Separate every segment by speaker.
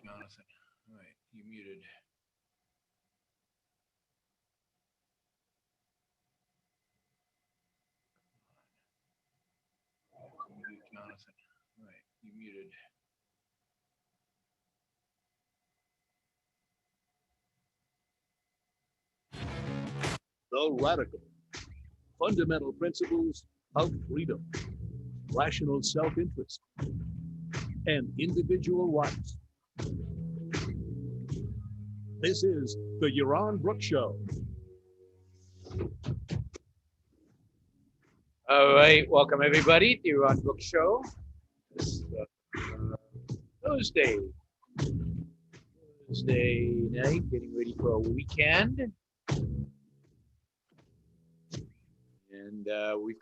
Speaker 1: Jonathan. All right, you muted. Mute Jonathan. All right, you muted.
Speaker 2: The radical, fundamental principles of freedom, rational self-interest, and individual rights. This is the Yaron Brook Show.
Speaker 1: All right, welcome everybody to the Yaron Brook Show. This is Thursday night, getting ready for a weekend. And we've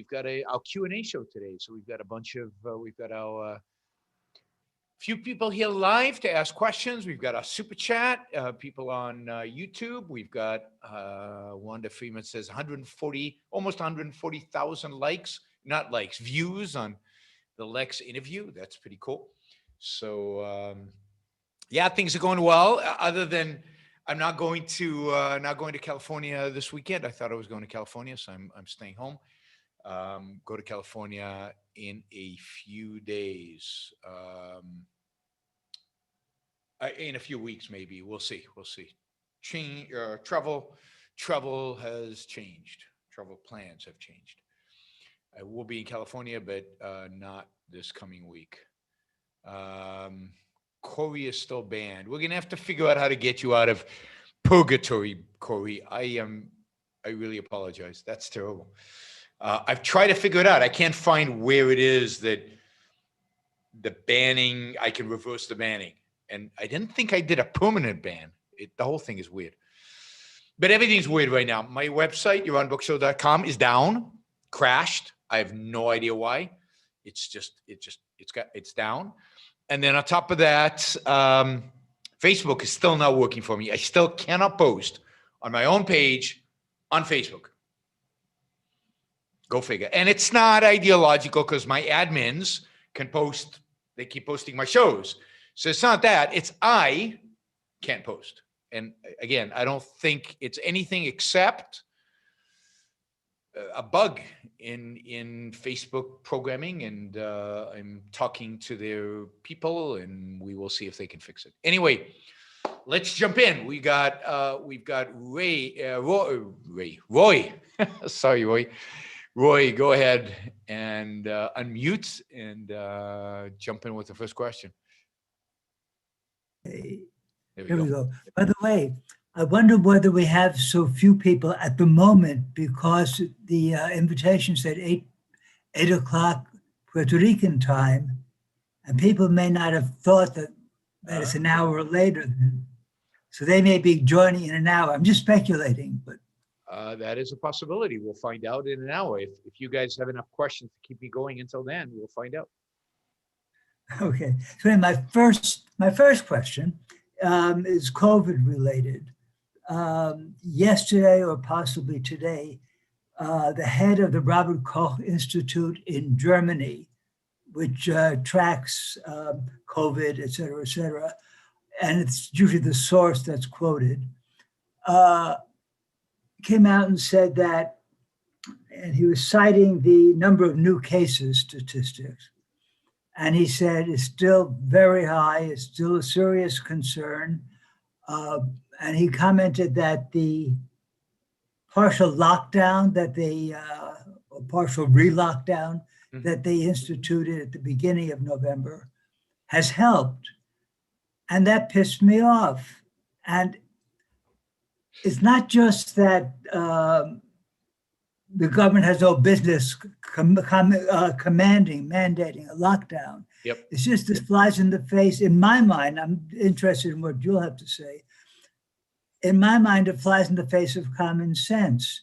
Speaker 1: got our Q&A show today. So we've got a bunch of our few people here live to ask questions. We've got our super chat, people on YouTube. We've got Wanda Freeman says almost 140,000 likes, not likes, views on the Lex interview. That's pretty cool. So yeah, things are going well. Other than I'm not going to California this weekend. I thought I was going to California, so I'm staying home. Go to California in a few days. In a few weeks, maybe. We'll see. Travel has changed. Travel plans have changed. I will be in California, but not this coming week. Corey is still banned. We're gonna have to figure out how to get you out of purgatory, Corey. I really apologize. That's terrible. I've tried to figure it out. I can't find where it is that the banning, I can reverse the banning. And I didn't think I did a permanent ban. The whole thing is weird. But everything's weird right now. My website, yaronbrookshow.com, is down, crashed. I have no idea why. It's down. And then on top of that, Facebook is still not working for me. I still cannot post on my own page on Facebook. Go figure. And it's not ideological because my admins can post. They keep posting my shows. So it's not that. It's I can't post. And again, I don't think it's anything except a bug in Facebook programming. And I'm talking to their people, and we will see if they can fix it. Anyway, let's jump in. We've got Roy. Sorry, Roy. Roy, go ahead and unmute and jump in with the first question.
Speaker 3: Here we go. By the way, I wonder whether we have so few people at the moment because the invitation said 8 o'clock Puerto Rican time, and people may not have thought that it's an hour later. So they may be joining in an hour. I'm just speculating, but.
Speaker 1: That is a possibility. We'll find out in an hour. If you guys have enough questions to keep me going until then, we'll find out.
Speaker 3: Okay. So my first question is COVID related. Yesterday or possibly today, the head of the Robert Koch Institute in Germany, which tracks COVID, et cetera, and it's usually the source that's quoted, came out and said that, and he was citing the number of new cases statistics, and he said it's still very high, it's still a serious concern, and he commented that the partial lockdown that they, or partial re-lockdown that they instituted at the beginning of November has helped, and that pissed me off. And it's not just that the government has no business mandating a lockdown.
Speaker 1: Yep.
Speaker 3: It's just this flies in the face. In my mind, I'm interested in what you'll have to say. In my mind, it flies in the face of common sense.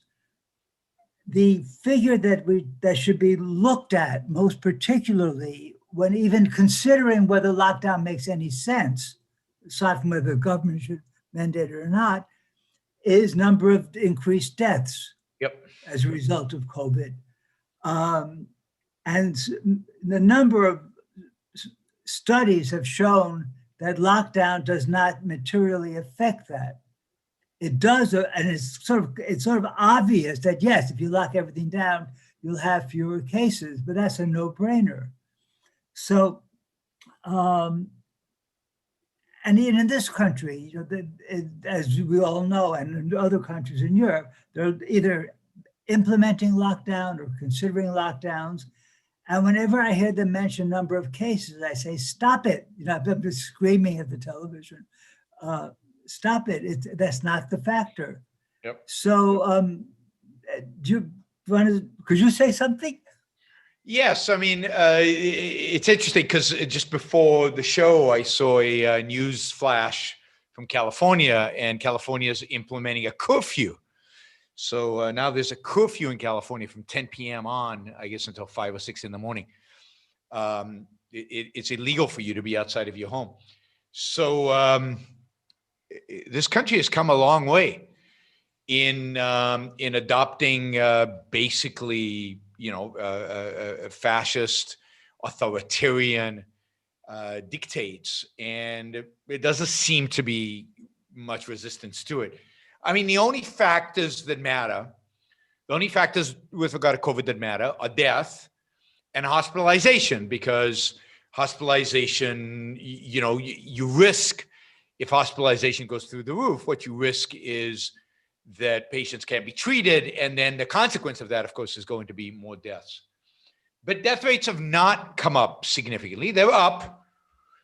Speaker 3: The figure that should be looked at most particularly when even considering whether lockdown makes any sense, aside from whether the government should mandate it or not, is number of increased deaths.
Speaker 1: Yep.
Speaker 3: As a result of COVID. And the number of studies have shown that lockdown does not materially affect that. It does, and it's sort of obvious that yes, if you lock everything down, you'll have fewer cases, but that's a no-brainer. So, and even in this country, as we all know, and in other countries in Europe, they're either implementing lockdown or considering lockdowns. And whenever I hear them mention number of cases, I say, stop it. I'm just screaming at the television. Stop it. That's not the factor.
Speaker 1: Yep.
Speaker 3: So could you say something?
Speaker 1: Yes, I mean, it's interesting because just before the show, I saw a news flash from California, and California is implementing a curfew. So now there's a curfew in California from 10 p.m. on, I guess, until 5 or 6 in the morning. It's illegal for you to be outside of your home. So this country has come a long way in adopting basically, fascist, authoritarian dictates, and it doesn't seem to be much resistance to it. I mean, the only factors with regard to COVID that matter are death and hospitalization, because hospitalization, you risk, if hospitalization goes through the roof, what you risk is that patients can't be treated. And then the consequence of that, of course, is going to be more deaths. But death rates have not come up significantly. They're up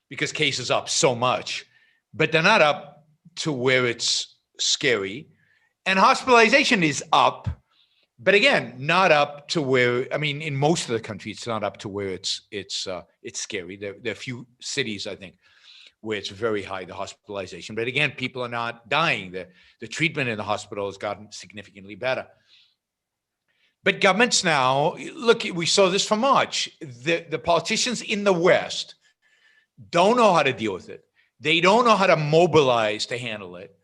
Speaker 1: because cases up so much, but they're not up to where it's scary. And hospitalization is up, but again, not up to where, I mean, in most of the country, it's not up to where it's scary. There are a few cities, I think, where it's very high, the hospitalization. But again, people are not dying. The treatment in the hospital has gotten significantly better. But governments now, look, we saw this from March. The politicians in the West don't know how to deal with it. They don't know how to mobilize to handle it.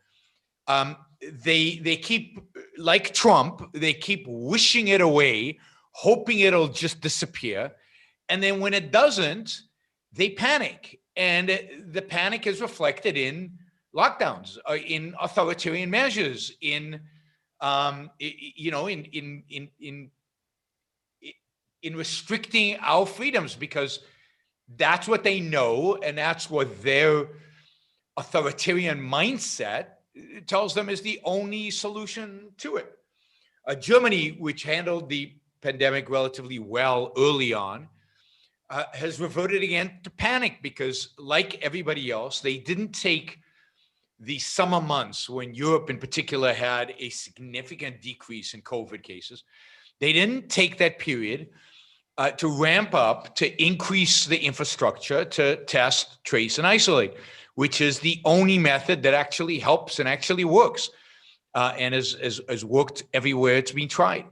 Speaker 1: They keep, like Trump, they keep wishing it away, hoping it'll just disappear. And then when it doesn't, they panic. And the panic is reflected in lockdowns, in authoritarian measures, in restricting our freedoms, because that's what they know, and that's what their authoritarian mindset tells them is the only solution to it. Germany, which handled the pandemic relatively well early on, has reverted again to panic because, like everybody else, they didn't take the summer months when Europe in particular had a significant decrease in COVID cases. They didn't take that period to ramp up, to increase the infrastructure, to test, trace, and isolate, which is the only method that actually helps and actually works, and has worked everywhere it's been tried.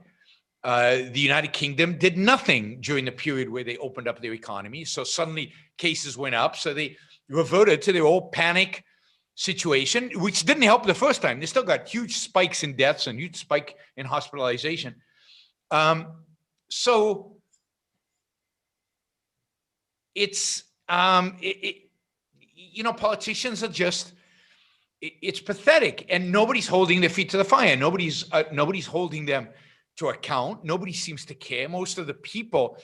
Speaker 1: The United Kingdom did nothing during the period where they opened up their economy. So suddenly cases went up. So they reverted to their old panic situation, which didn't help the first time. They still got huge spikes in deaths and huge spike in hospitalization. So it's, politicians are just, it's pathetic, and nobody's holding their feet to the fire. Nobody's holding them to account. Nobody seems to care. Most of the people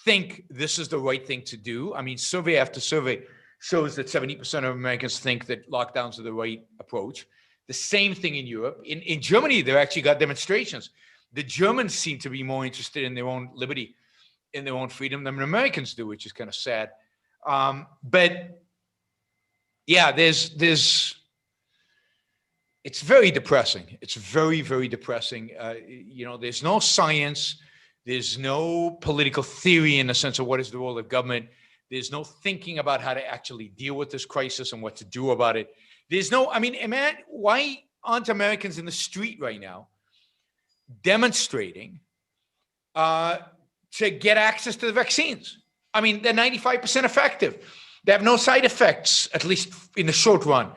Speaker 1: think this is the right thing to do. I mean, survey after survey shows that 70% of Americans think that lockdowns are the right approach. The same thing in Europe. In Germany, they've actually got demonstrations. The Germans seem to be more interested in their own liberty, in their own freedom than Americans do, which is kind of sad. But yeah, it's very depressing. It's very, very depressing. There's no science. There's no political theory in the sense of what is the role of government. There's no thinking about how to actually deal with this crisis and what to do about it. Why aren't Americans in the street right now demonstrating to get access to the vaccines? I mean, they're 95% effective. They have no side effects, at least in the short run.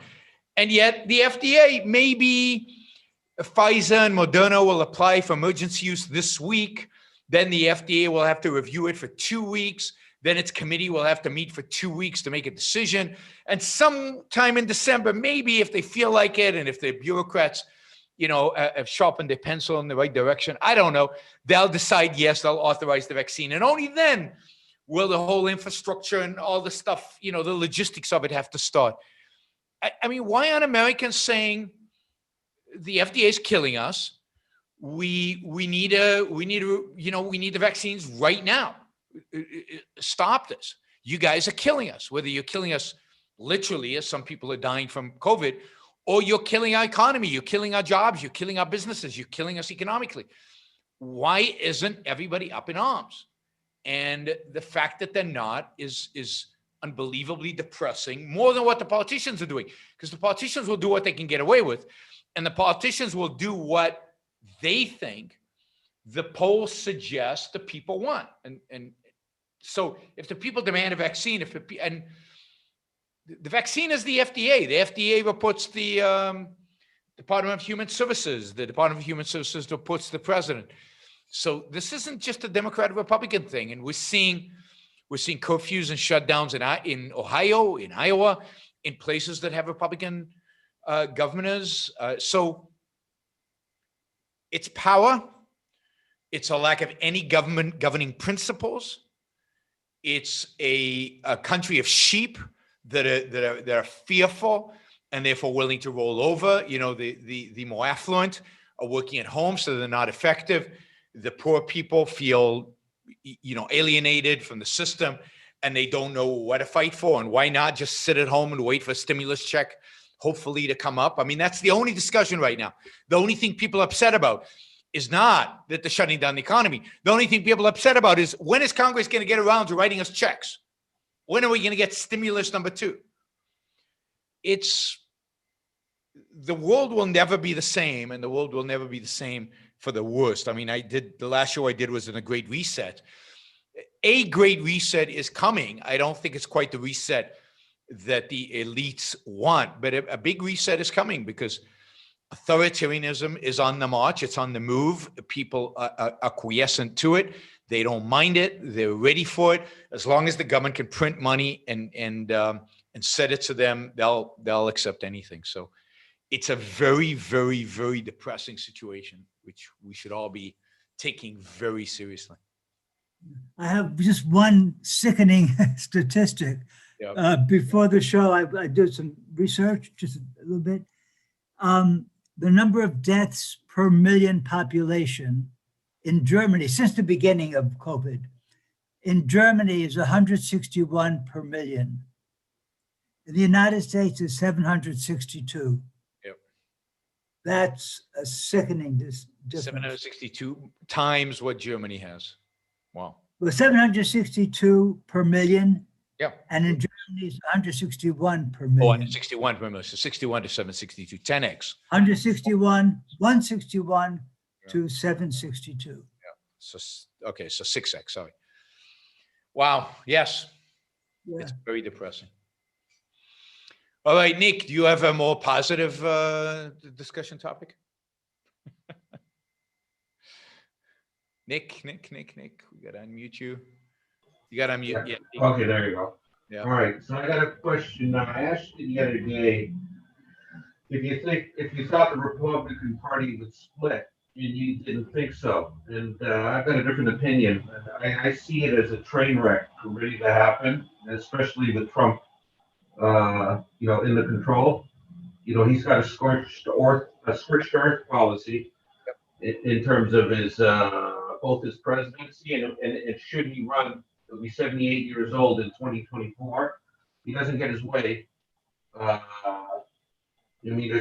Speaker 1: And yet the FDA, maybe Pfizer and Moderna will apply for emergency use this week. Then the FDA will have to review it for 2 weeks. Then its committee will have to meet for 2 weeks to make a decision. And sometime in December, maybe if they feel like it, and if the bureaucrats, have sharpened their pencil in the right direction, I don't know, they'll decide, yes, they'll authorize the vaccine. And only then will the whole infrastructure and all the stuff, the logistics of it have to start. I mean, why aren't Americans saying the FDA is killing us? We need the vaccines right now. Stop this. You guys are killing us, whether you're killing us literally, as some people are dying from COVID, or you're killing our economy, you're killing our jobs, you're killing our businesses, you're killing us economically. Why isn't everybody up in arms? And the fact that they're not is unbelievably depressing, more than what the politicians are doing, because the politicians will do what they can get away with, and the politicians will do what they think the polls suggest the people want. And so if the people demand a vaccine, and the vaccine is the FDA. The FDA reports the Department of Human Services. The Department of Human Services reports the president. So this isn't just a Democrat-Republican thing. And we're seeing curfews and shutdowns in Ohio, in Iowa, in places that have Republican governors. So it's power. It's a lack of any government governing principles. It's a country of sheep that are fearful and therefore willing to roll over. The more affluent are working at home, so they're not effective. The poor people feel, alienated from the system, and they don't know what to fight for. And why not just sit at home and wait for a stimulus check, hopefully, to come up? I mean, that's the only discussion right now. The only thing people are upset about is not that they're shutting down the economy. The only thing people are upset about is, when is Congress going to get around to writing us checks? When are we going to get stimulus number 2? The world will never be the same, and the world will never be the same for the worst. I mean, the last show I did was in a Great Reset. A Great Reset is coming. I don't think it's quite the reset that the elites want, but a big reset is coming, because authoritarianism is on the march. It's on the move. People are quiescent to it. They don't mind it. They're ready for it. As long as the government can print money and set it to them, they'll accept anything. So it's a very, very, very depressing situation, which we should all be taking very seriously.
Speaker 3: I have just one sickening statistic.
Speaker 1: Yep.
Speaker 3: Before the show, I did some research, just a little bit. The number of deaths per million population in Germany since the beginning of COVID, in Germany is 161 per million. In the United States is 762.
Speaker 1: Yep.
Speaker 3: That's a sickening difference.
Speaker 1: 762 times what Germany has. Wow.
Speaker 3: Well, 762 per million.
Speaker 1: Yeah.
Speaker 3: And in Germany it's 161 per million.
Speaker 1: 161 per million. So 61 to 762, 10x.
Speaker 3: 161 to 762.
Speaker 1: Yeah. So, okay. So 6x, sorry. Wow. Yes. Yeah. It's very depressing. All right, Nick, do you have a more positive discussion topic? Nick, we got to unmute you. You got to unmute.
Speaker 4: Yeah. Okay, there you go.
Speaker 1: Yeah.
Speaker 4: All right, so I got a question. I asked you the other day if you thought the Republican Party would split, and you didn't think so. And I've got a different opinion. I see it as a train wreck ready to happen, especially with Trump, in the control. He's got a scorched earth policy in terms of his both his presidency and should he run, he'll be 78 years old in 2024. He doesn't get his way. There's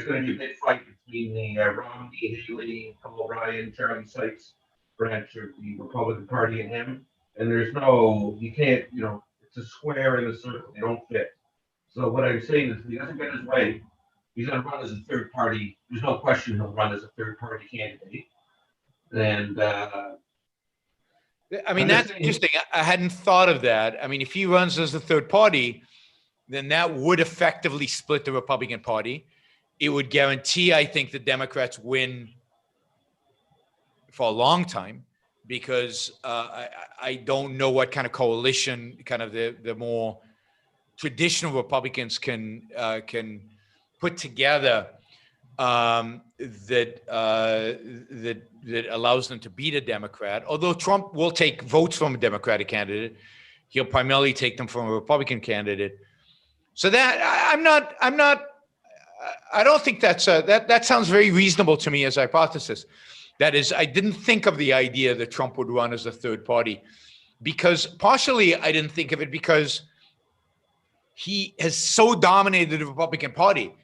Speaker 4: going to be a big fight between the Romney, Haley, Paul Ryan, Charlie Sykes branch of the Republican Party and him. And you can't, it's a square and a circle. They don't fit. So what I'm saying is, if he doesn't get his way, he's going to run as a third party. There's no question he'll run as a third party candidate. And
Speaker 1: that's interesting. I hadn't thought of that. I mean, if he runs as a third party, then that would effectively split the Republican Party. It would guarantee, I think, the Democrats win for a long time. because I don't know what kind of coalition kind of the more traditional Republicans can put together that allows them to beat a Democrat. Although Trump will take votes from a Democratic candidate, he'll primarily take them from a Republican candidate. So that I don't think that sounds very reasonable to me as a hypothesis. That is, I didn't think of the idea that Trump would run as a third party, because partially I didn't think of it because he has so dominated the Republican Party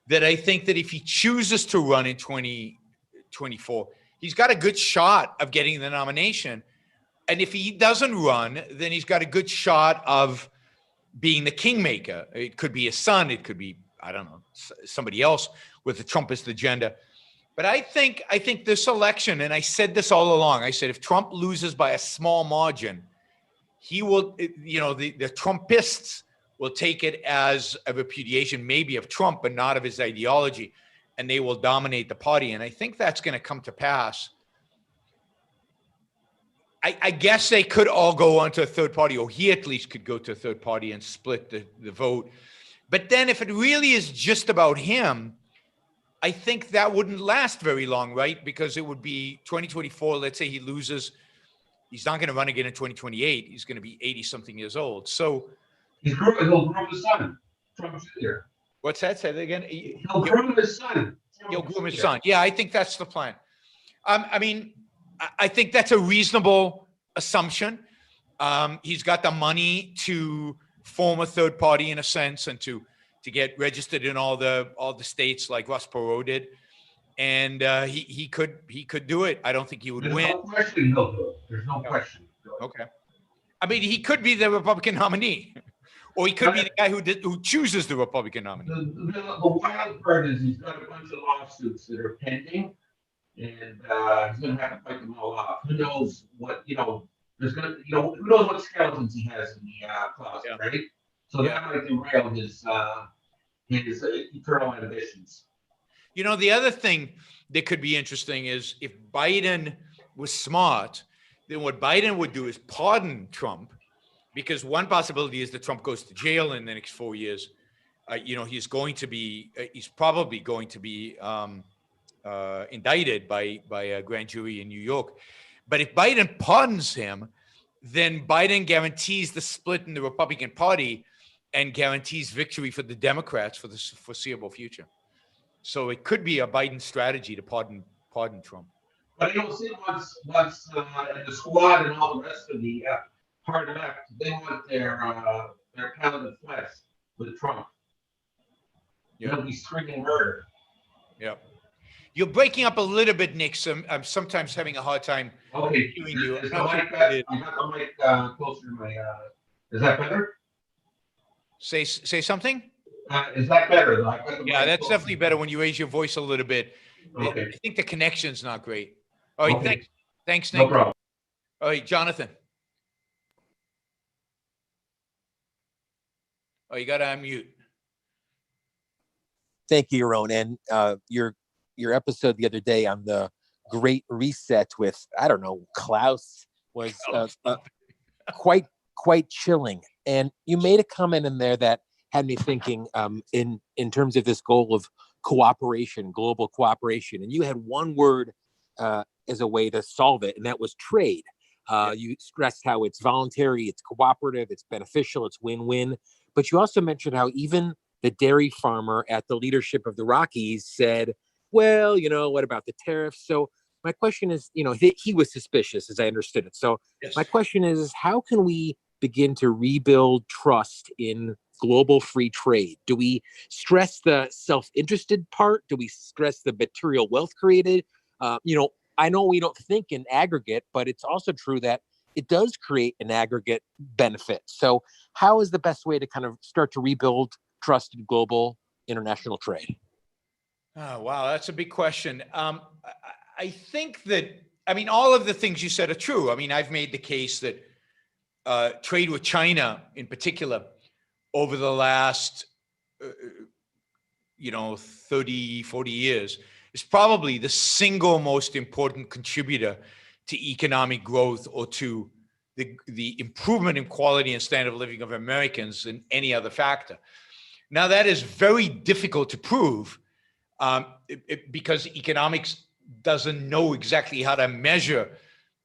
Speaker 1: that I think that if he chooses to run in 2024, he's got a good shot of getting the nomination. And if he doesn't run, then he's got a good shot of being the kingmaker. It could be his son. It could be, I don't know, somebody else with the Trumpist agenda. But I think this election, and I said this all along, I said, if Trump loses by a small margin, he will, the Trumpists will take it as a repudiation, maybe of Trump, but not of his ideology, and they will dominate the party. And I think that's going to come to pass. I guess they could all go on to a third party, or he at least could go to a third party and split the vote. But then if it really is just about him, I think that wouldn't last very long, right? Because it would be 2024. Let's say he loses. He's not going to run again in 2028. He's going to be 80-something years old. So
Speaker 4: He'll groom his son, Trump Jr.
Speaker 1: What's that? Say that again.
Speaker 4: He'll groom his son.
Speaker 1: He'll groom his son. Yeah, I think that's the plan. I mean, I think that's a reasonable assumption. He's got the money to form a third party in a sense, and to get registered in all the states like Ross Perot did, and he could do it. I don't think he would win.
Speaker 4: No question he'll do it. There's no question.
Speaker 1: Okay. I mean, he could be the Republican nominee, or he could be the guy who chooses the Republican nominee.
Speaker 4: The wild part is he's got a bunch of lawsuits that are pending, and he's going to have to fight them all off. Who knows what, there's going to, who knows what skeletons he has in the closet, right? So that might derail his eternal ambitions.
Speaker 1: The other thing that could be interesting is if Biden was smart, then what Biden would do is pardon Trump, because one possibility is that Trump goes to jail in the next 4 years. He's probably going to be indicted by a grand jury in New York. But if Biden pardons him, then Biden guarantees the split in the Republican Party and guarantees victory for the Democrats for the foreseeable future. So it could be a Biden strategy to pardon Trump.
Speaker 4: But see, once the squad and all the rest of the hard left, they want their pound of flesh with Trump. They'll be screaming murder.
Speaker 1: Yeah. You're breaking up a little bit, Nick. So I'm sometimes having a hard time hearing you.
Speaker 4: I got the mic closer to my. Is that better?
Speaker 1: Say something.
Speaker 4: Is that better?
Speaker 1: Yeah, that's definitely better when you raise your voice a little bit.
Speaker 4: Okay.
Speaker 1: I think the connection's not great. All right,
Speaker 4: Okay.
Speaker 1: Thanks, Nick.
Speaker 4: No problem.
Speaker 1: All right, Jonathan. Oh, you got to unmute.
Speaker 5: Thank you, Yaron. And your episode the other day on the Great Reset with, I don't know, Klaus was quite chilling. And you made a comment in there that had me thinking in terms of this goal of cooperation, global cooperation. And you had one word as a way to solve it, and that was trade. You stressed how it's voluntary, it's cooperative, it's beneficial, it's win-win. But you also mentioned how even the dairy farmer at the leadership of the Rockies said, well, what about the tariffs? So my question is, he was suspicious, as I understood it. So my question is, how can we begin to rebuild trust in global free trade? Do we stress the self-interested part? Do we stress the material wealth created? I know we don't think in aggregate, but it's also true that it does create an aggregate benefit. So how is the best way to kind of start to rebuild trust in global international trade?
Speaker 1: Oh, wow. That's a big question. I think that, all of the things you said are true. I've made the case that trade with China in particular over the last, 30, 40 years is probably the single most important contributor to economic growth or to the improvement in quality and standard of living of Americans than any other factor. Now, that is very difficult to prove because economics doesn't know exactly how to measure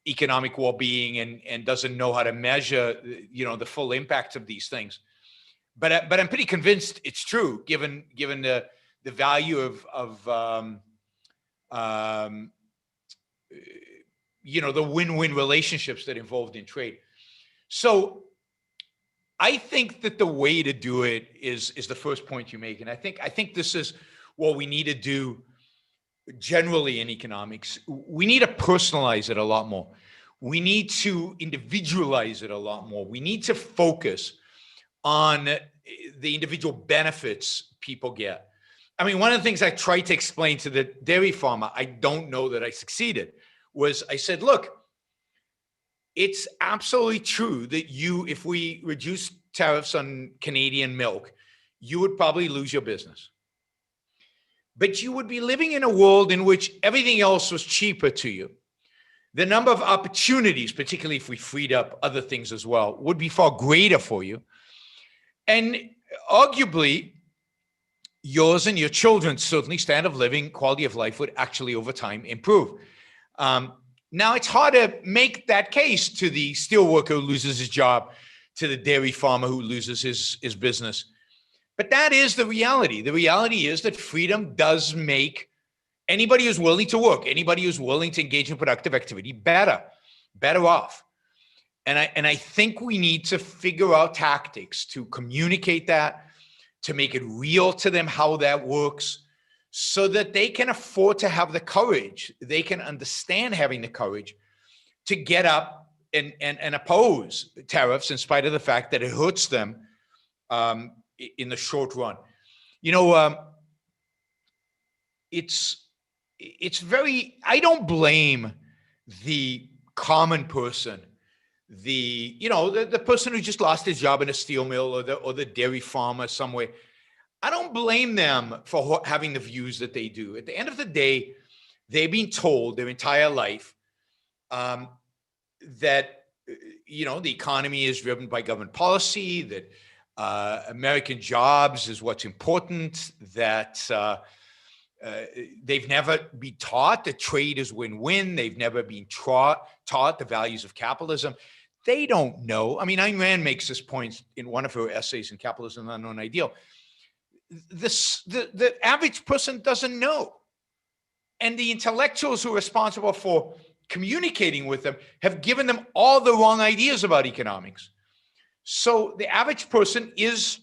Speaker 1: economic well-being and doesn't know how to measure, the full impact of these things. But I'm pretty convinced it's true, given the value of the win-win relationships that involved in trade. So I think that the way to do it is the first point you make. And I think this is what we need to do generally in economics. We need to personalize it a lot more. We need to individualize it a lot more. We need to focus on the individual benefits people get. I mean, one of the things I tried to explain to the dairy farmer, I don't know that I succeeded, was I said, look, it's absolutely true that if we reduce tariffs on Canadian milk, you would probably lose your business. But you would be living in a world in which everything else was cheaper to you. The number of opportunities, particularly if we freed up other things as well, would be far greater for you. And arguably, yours and your children's certainly standard of living, quality of life would actually over time improve. Now, it's hard to make that case to the steelworker who loses his job, to the dairy farmer who loses his business. But that is the reality. The reality is that freedom does make anybody who's willing to work, anybody who's willing to engage in productive activity better off. And I think we need to figure out tactics to communicate that, to make it real to them how that works, so that they can afford to have the courage, they can understand having the courage to get up and oppose tariffs in spite of the fact that it hurts them in the short run. It's very, I don't blame the common person, the person who just lost his job in a steel mill or the dairy farmer somewhere. I don't blame them for having the views that they do. At the end of the day, they've been told their entire life that, the economy is driven by government policy, that American jobs is what's important, that they've never been taught that trade is win-win. They've never been taught the values of capitalism. They don't know. I mean, Ayn Rand makes this point in one of her essays in Capitalism, the Unknown Ideal. The average person doesn't know. And the intellectuals who are responsible for communicating with them have given them all the wrong ideas about economics. So the average person is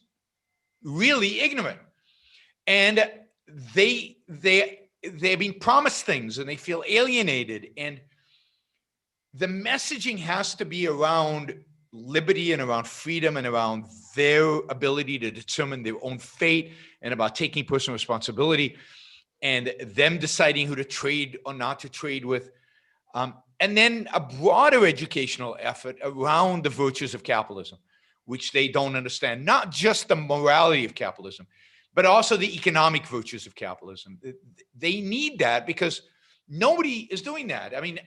Speaker 1: really ignorant. And they've been promised things and they feel alienated. And the messaging has to be around liberty and around freedom and around their ability to determine their own fate and about taking personal responsibility and them deciding who to trade or not to trade with. And then a broader educational effort around the virtues of capitalism, which they don't understand, not just the morality of capitalism, but also the economic virtues of capitalism. They need that because nobody is doing that. I mean,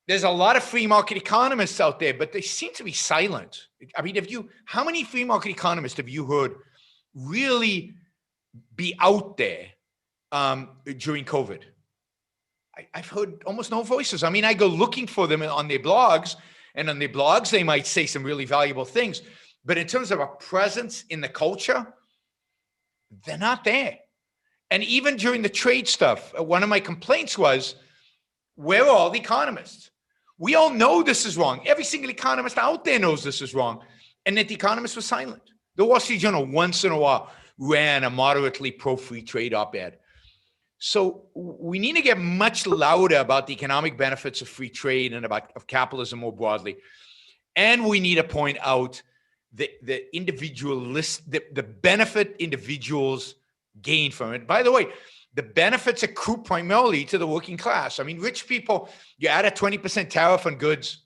Speaker 1: there's a lot of free market economists out there, but they seem to be silent. I mean, how many free market economists have you heard really be out there during COVID? I've heard almost no voices. I mean, I go looking for them on their blogs, and on their blogs, they might say some really valuable things. But in terms of a presence in the culture, they're not there. And even during the trade stuff, one of my complaints was, where are all the economists? We all know this is wrong. Every single economist out there knows this is wrong. And that the economists were silent. The Wall Street Journal once in a while ran a moderately pro-free trade op-ed. So we need to get much louder about the economic benefits of free trade and of capitalism more broadly. And we need to point out the benefit individuals gain from it. By the way, the benefits accrue primarily to the working class. I mean, rich people, you add a 20% tariff on goods,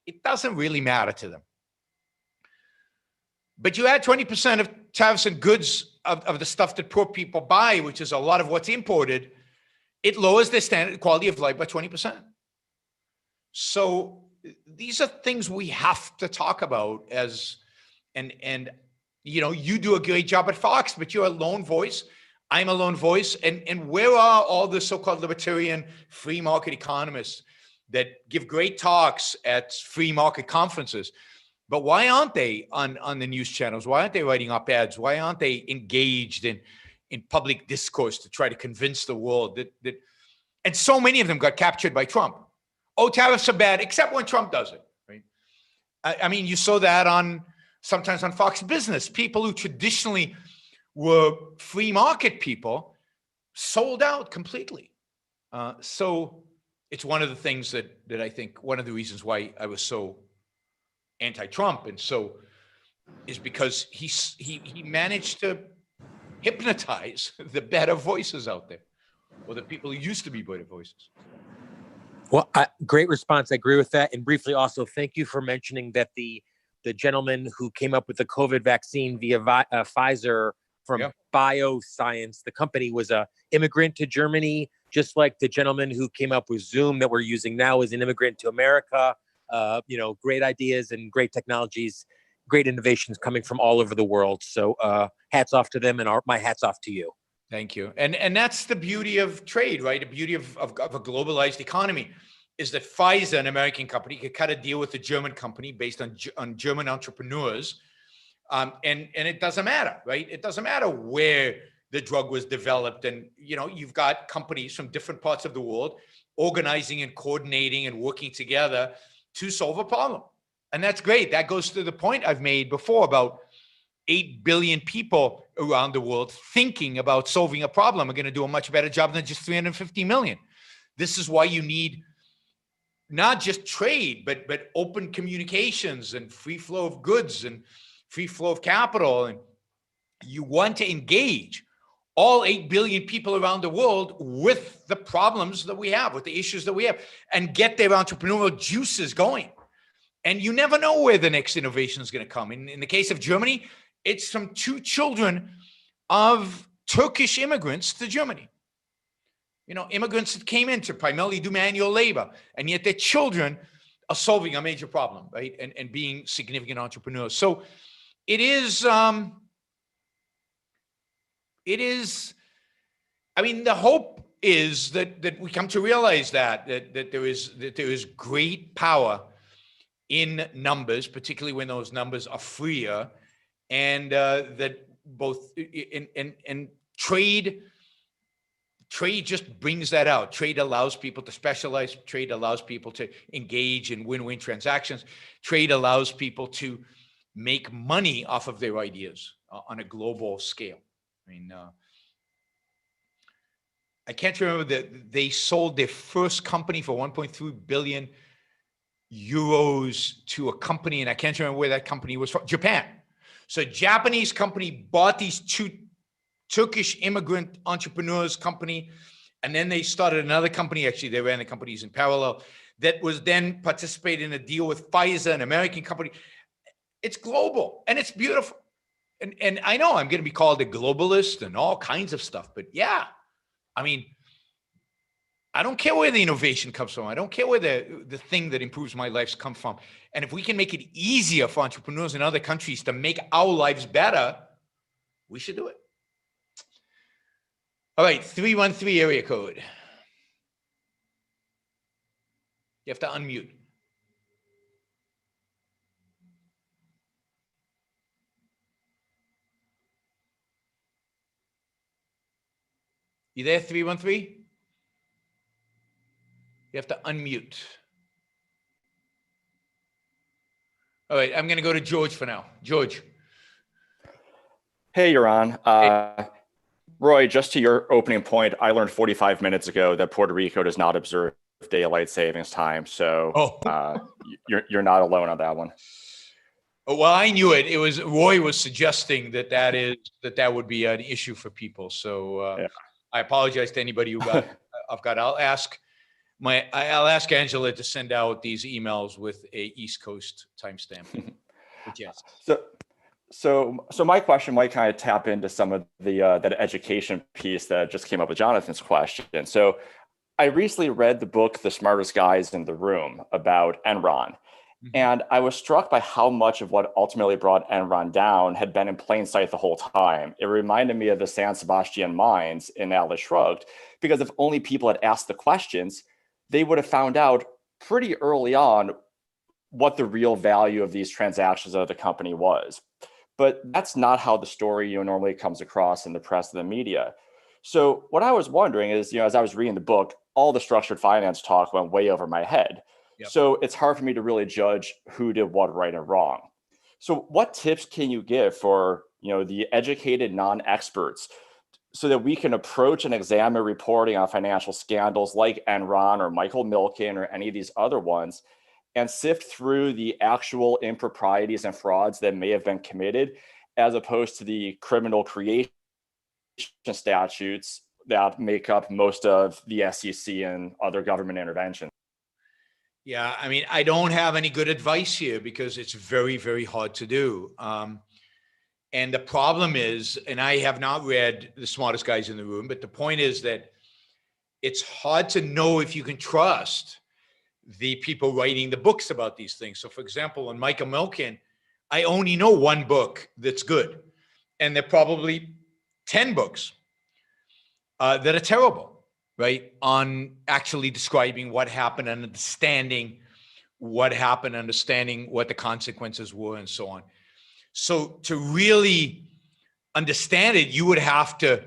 Speaker 1: it doesn't really matter to them. But you add 20% of tariffs on goods of the stuff that poor people buy, which is a lot of what's imported, it lowers their standard quality of life by 20%. So these are things we have to talk about and you do a great job at Fox, but you're a lone voice. I'm a lone voice. And where are all the so-called libertarian free market economists that give great talks at free market conferences? But why aren't they on the news channels? Why aren't they writing op-eds? Why aren't they engaged in public discourse to try to convince the world that and so many of them got captured by Trump. Oh, tariffs are bad, except when Trump does it, right? I mean, you saw that sometimes on Fox Business. People who traditionally were free market people sold out completely. So it's one of the things that I think, one of the reasons why I was so anti-Trump and so is because he managed to hypnotize the better voices out there, or the people who used to be better voices.
Speaker 5: Well, great response. I agree with that. And briefly also, thank you for mentioning that the gentleman who came up with the COVID vaccine via Pfizer from Bioscience, the company, was a immigrant to Germany, just like the gentleman who came up with Zoom that we're using now is an immigrant to America. Great ideas and great technologies, great innovations coming from all over the world. So hats off to them, and my hats off to you.
Speaker 1: Thank you. And that's the beauty of trade, right? The beauty of a globalized economy is that Pfizer, an American company, could cut a deal with a German company based on German entrepreneurs. And it doesn't matter, right? It doesn't matter where the drug was developed. And, you've got companies from different parts of the world organizing and coordinating and working together to solve a problem. And that's great. That goes to the point I've made before about 8 billion people around the world thinking about solving a problem are going to do a much better job than just 350 million. This is why you need not just trade, but open communications and free flow of goods and free flow of capital. And you want to engage all 8 billion people around the world with the problems that we have, with the issues that we have, and get their entrepreneurial juices going. And you never know where the next innovation is going to come. In the case of Germany, it's from 2 children of Turkish immigrants to Germany. Immigrants that came in to primarily do manual labor, and yet their children are solving a major problem, right? And being significant entrepreneurs. So it is, the hope is that we come to realize that there is great power in numbers, particularly when those numbers are freer, and that both in trade just brings that out. Trade allows people to specialize. Trade allows people to engage in win-win transactions. Trade allows people to make money off of their ideas on a global scale. I can't remember that they sold their first company for 1.3 billion euros to a company, and I can't remember where that company was from. Japan. So a Japanese company bought these 2 Turkish immigrant entrepreneurs company, and then they started another company. Actually, they ran the companies in parallel that was then participating in a deal with Pfizer, an American company. It's global and it's beautiful. And I know I'm going to be called a globalist and all kinds of stuff, but yeah, I don't care where the innovation comes from. I don't care where the thing that improves my lives come from. And if we can make it easier for entrepreneurs in other countries to make our lives better, we should do it. All right, 313 area code. You have to unmute. You there, 313? You have to unmute. All right, I'm going to go to George for now. George.
Speaker 6: Hey, Yaron. Roy, just to your opening point, I learned 45 minutes ago that Puerto Rico does not observe daylight savings time. So you're not alone on that one.
Speaker 1: Well, I knew it. It was Roy was suggesting that would be an issue for people. So I apologize to anybody who got I've got. I'll ask Angela to send out these emails with a East Coast timestamp. Yes.
Speaker 6: So my question might kind of tap into some of the that education piece that just came up with Jonathan's question. So I recently read the book, The Smartest Guys in the Room, about Enron. And I was struck by how much of what ultimately brought Enron down had been in plain sight the whole time. It reminded me of the San Sebastian mines in Atlas Shrugged, because if only people had asked the questions, they would have found out pretty early on what the real value of these transactions of the company was. But that's not how the story normally comes across in the press and the media. So what I was wondering is, as I was reading the book, all the structured finance talk went way over my head. Yep. So it's hard for me to really judge who did what right and wrong. So what tips can you give for, the educated non-experts so that we can approach and examine reporting on financial scandals like Enron or Michael Milken or any of these other ones, and sift through the actual improprieties and frauds that may have been committed, as opposed to the criminal creation statutes that make up most of the SEC and other government intervention?
Speaker 1: Yeah, I mean, I don't have any good advice here because it's very, very hard to do. And the problem is, and I have not read The Smartest Guys in the Room, but the point is that it's hard to know if you can trust the people writing the books about these things. So for example, on Michael Milken, I only know one book that's good. And there are probably 10 books that are terrible, right? On actually describing what happened and understanding what happened, understanding what the consequences were and so on. So to really understand it, you would have to,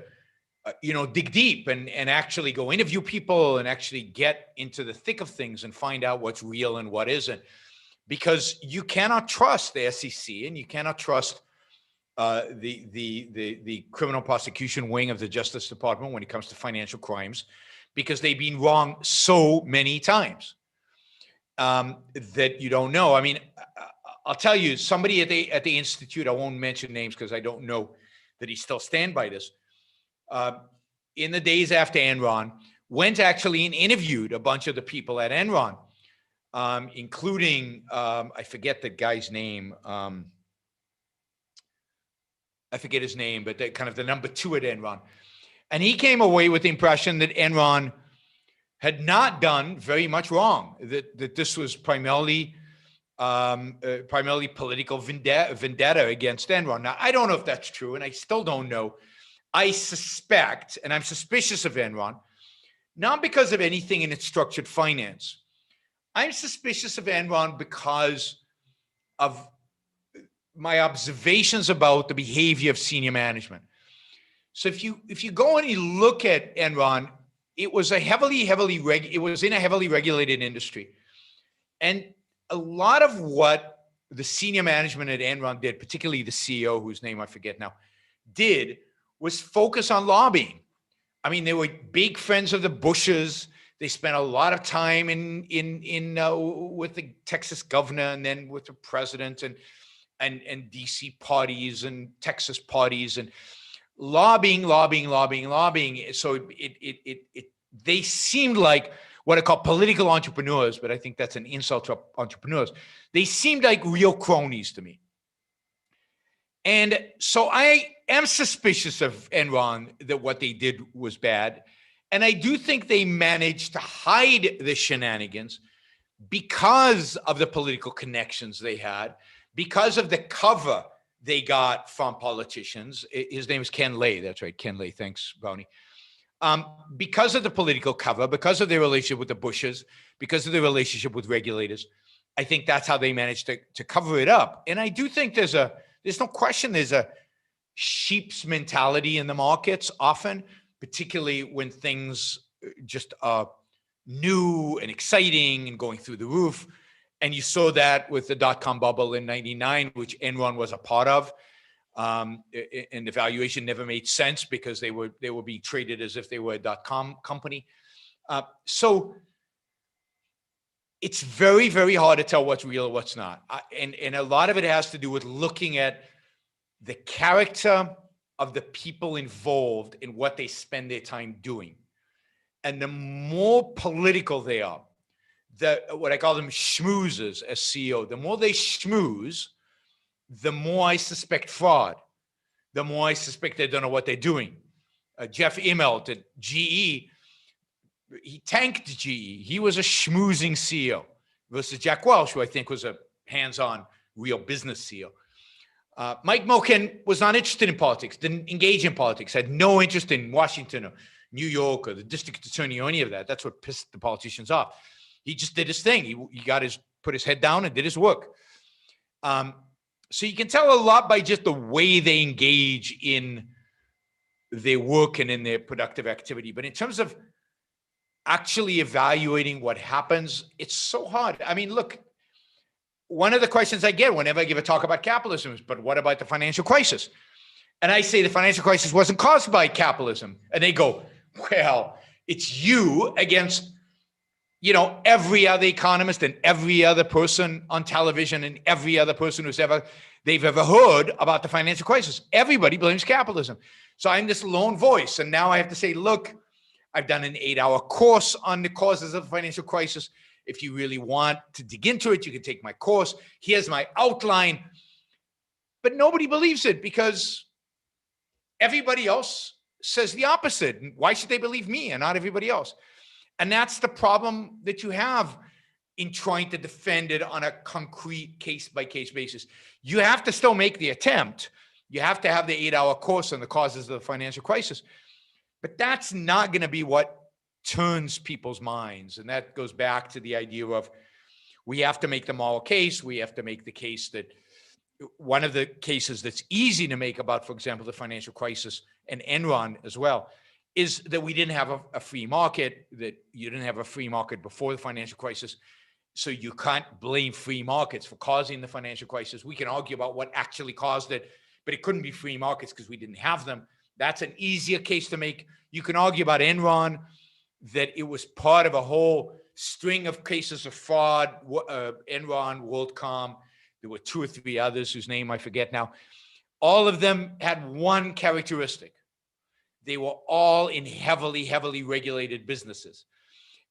Speaker 1: dig deep and actually go interview people and actually get into the thick of things and find out what's real and what isn't. Because you cannot trust the SEC and you cannot trust the criminal prosecution wing of the Justice Department when it comes to financial crimes, because they've been wrong so many times that you don't know. I mean, I'll tell you, somebody at the Institute, I won't mention names because I don't know that he still stand by this, in the days after Enron, went actually and interviewed a bunch of the people at Enron, including, I forget the guy's name, I forget his name, but kind of the number 2 at Enron. And he came away with the impression that Enron had not done very much wrong, that this was primarily political vendetta against Enron. Now, I don't know if that's true, and I still don't know. I suspect, and I'm suspicious of Enron, not because of anything in its structured finance. I'm suspicious of Enron because of my observations about the behavior of senior management. So if you go and you look at Enron, it was in a heavily regulated industry. And a lot of what the senior management at Enron did, particularly the CEO, whose name I forget now, did was focus on lobbying. I mean, they were big friends of the Bushes. They spent a lot of time with the Texas governor and then with the president and DC parties and Texas parties and lobbying. So they seemed like what I call political entrepreneurs, but I think that's an insult to entrepreneurs. They seemed like real cronies to me. And so I am suspicious of Enron that what they did was bad. And I do think they managed to hide the shenanigans because of the political connections they had, because of the cover they got from politicians. His name is Ken Lay. That's right, Ken Lay. Thanks, Brownie. Because of the political cover, because of their relationship with the Bushes, because of their relationship with regulators, I think that's how they managed to cover it up. And I do think there's no question there's a sheep's mentality in the markets often, particularly when things just are new and exciting and going through the roof. And you saw that with the dot-com bubble in '99, which Enron was a part of. And the valuation never made sense because they were being traded as if they were a dot-com company. So it's very, very hard to tell what's real and what's not. And a lot of it has to do with looking at the character of the people involved in what they spend their time doing. And the more political they are, what I call them schmoozers as CEO, the more they schmooze, the more I suspect fraud, the more I suspect they don't know what they're doing. Jeff Immelt at GE, He tanked GE. He was a schmoozing CEO versus Jack Welch, who I think was a hands-on real business CEO. Mike Milken was not interested in politics, didn't engage in politics, had no interest in Washington or New York or the district attorney or any of that. That's what pissed the politicians off. He just did his thing. He put his head down and did his work. So you can tell a lot by just the way they engage in their work and in their productive activity. But in terms of actually evaluating what happens, it's so hard. I mean, look, one of the questions I get whenever I give a talk about capitalism is, but what about the financial crisis? And I say the financial crisis wasn't caused by capitalism. And they go, well, it's you against, every other economist and every other person on television and every other person they've ever heard about the financial crisis. Everybody blames capitalism. So I'm this lone voice. And now I have to say, look, I've done an 8-hour course on the causes of the financial crisis. If you really want to dig into it, you can take my course. Here's my outline. But nobody believes it because everybody else says the opposite. And why should they believe me and not everybody else? And that's the problem that you have in trying to defend it on a concrete case-by-case basis. You have to still make the attempt. You have to have the 8-hour course on the causes of the financial crisis. But that's not going to be what turns people's minds. And that goes back to the idea of we have to make the moral case. We have to make the case that one of the cases that's easy to make about, for example, the financial crisis and Enron as well, is that we didn't have a free market, that you didn't have a free market before the financial crisis. So you can't blame free markets for causing the financial crisis. We can argue about what actually caused it, but it couldn't be free markets because we didn't have them. That's an easier case to make. You can argue about Enron, that it was part of a whole string of cases of fraud, Enron, WorldCom. There were 2 or 3 others whose name I forget now. All of them had one characteristic. They were all in heavily, heavily regulated businesses.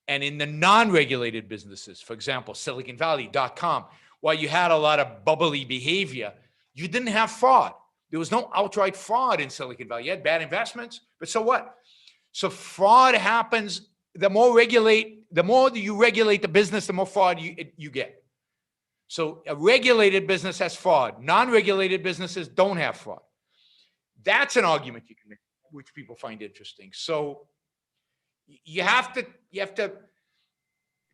Speaker 1: And in the non-regulated businesses, for example, Silicon Valley.com, while you had a lot of bubbly behavior, you didn't have fraud. There was no outright fraud in Silicon Valley. You had bad investments, but so what? So fraud happens. The more you regulate the business, the more fraud you get. So a regulated business has fraud. Non-regulated businesses don't have fraud. That's an argument you can make, which people find interesting. So you have to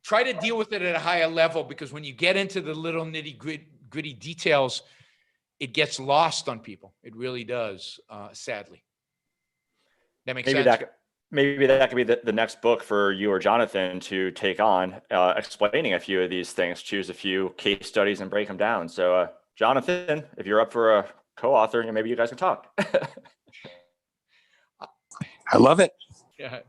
Speaker 1: try to deal with it at a higher level, because when you get into the little nitty-gritty details, it gets lost on people. It really does, sadly. That makes sense?
Speaker 6: Maybe that could be the next book for you or Jonathan to take on, explaining a few of these things, choose a few case studies and break them down. So Jonathan, if you're up for a co-author, maybe you guys can talk.
Speaker 5: I love it.
Speaker 1: Yeah.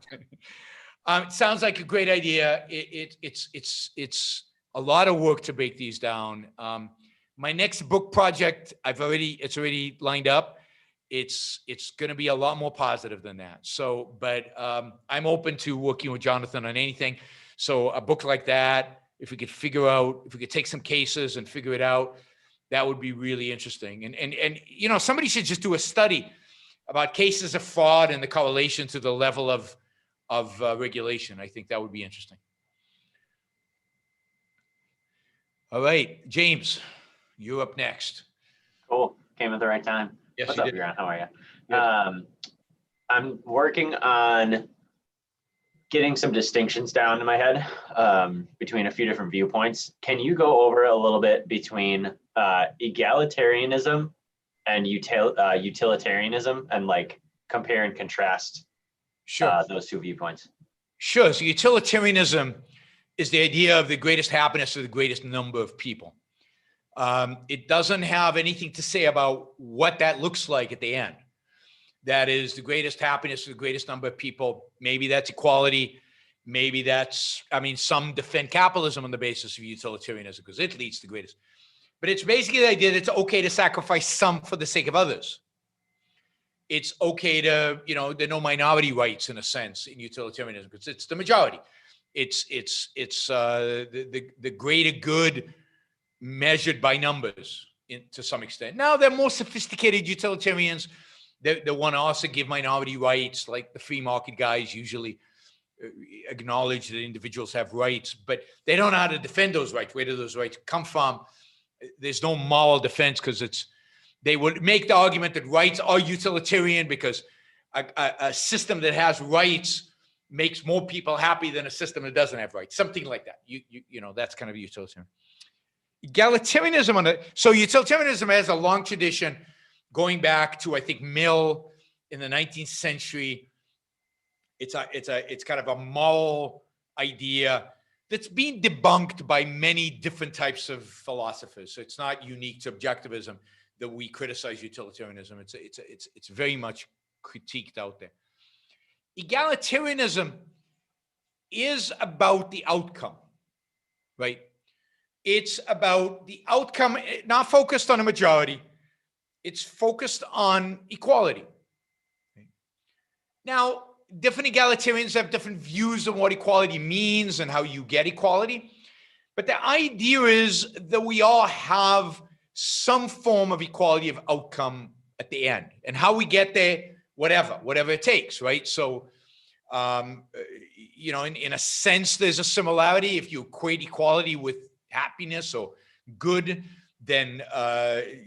Speaker 1: It sounds like a great idea. It's a lot of work to break these down. My next book project, it's already lined up. It's going to be a lot more positive than that. So, but I'm open to working with Jonathan on anything. So a book like that, if we could take some cases and figure it out, that would be really interesting. And somebody should just do a study about cases of fraud and the correlation to the level of regulation. I think that would be interesting. All right, James, you're up next.
Speaker 7: Cool. Came at the right time.
Speaker 1: Yes,
Speaker 7: What's
Speaker 1: you
Speaker 7: up,
Speaker 1: did.
Speaker 7: Yaron? How are you?
Speaker 1: Good.
Speaker 7: I'm working on getting some distinctions down in my head between a few different viewpoints. Can you go over a little bit between egalitarianism and utilitarianism, and like compare and contrast those 2 viewpoints?
Speaker 1: Sure. So utilitarianism is the idea of the greatest happiness for the greatest number of people. It doesn't have anything to say about what that looks like at the end. That is the greatest happiness for the greatest number of people. Maybe that's equality. Maybe some defend capitalism on the basis of utilitarianism because it leads to the greatest. But it's basically the idea that it's okay to sacrifice some for the sake of others. It's okay to, there are no minority rights in a sense in utilitarianism because it's the majority. It's the greater good measured by numbers to some extent. Now, they're more sophisticated utilitarians that want to also give minority rights, like the free market guys usually. acknowledge that individuals have rights, but they don't know how to defend those rights. Where do those rights come from? There's no moral defense because they would make the argument that rights are utilitarian because a system that has rights makes more people happy than a system that doesn't have rights. Something like that. You know, that's kind of utilitarian. Egalitarianism so utilitarianism has a long tradition going back to, I think, Mill in the 19th century. It's kind of a moral idea that's been debunked by many different types of philosophers. So it's not unique to objectivism that we criticize utilitarianism. It's very much critiqued out there. Egalitarianism is about the outcome, right? It's about the outcome, not focused on a majority. It's focused on equality. Now, different egalitarians have different views on what equality means and how you get equality. But the idea is that we all have some form of equality of outcome at the end. And how we get there, whatever it takes, right? So, you know, in a sense, there's a similarity. If you equate equality with happiness or good, then,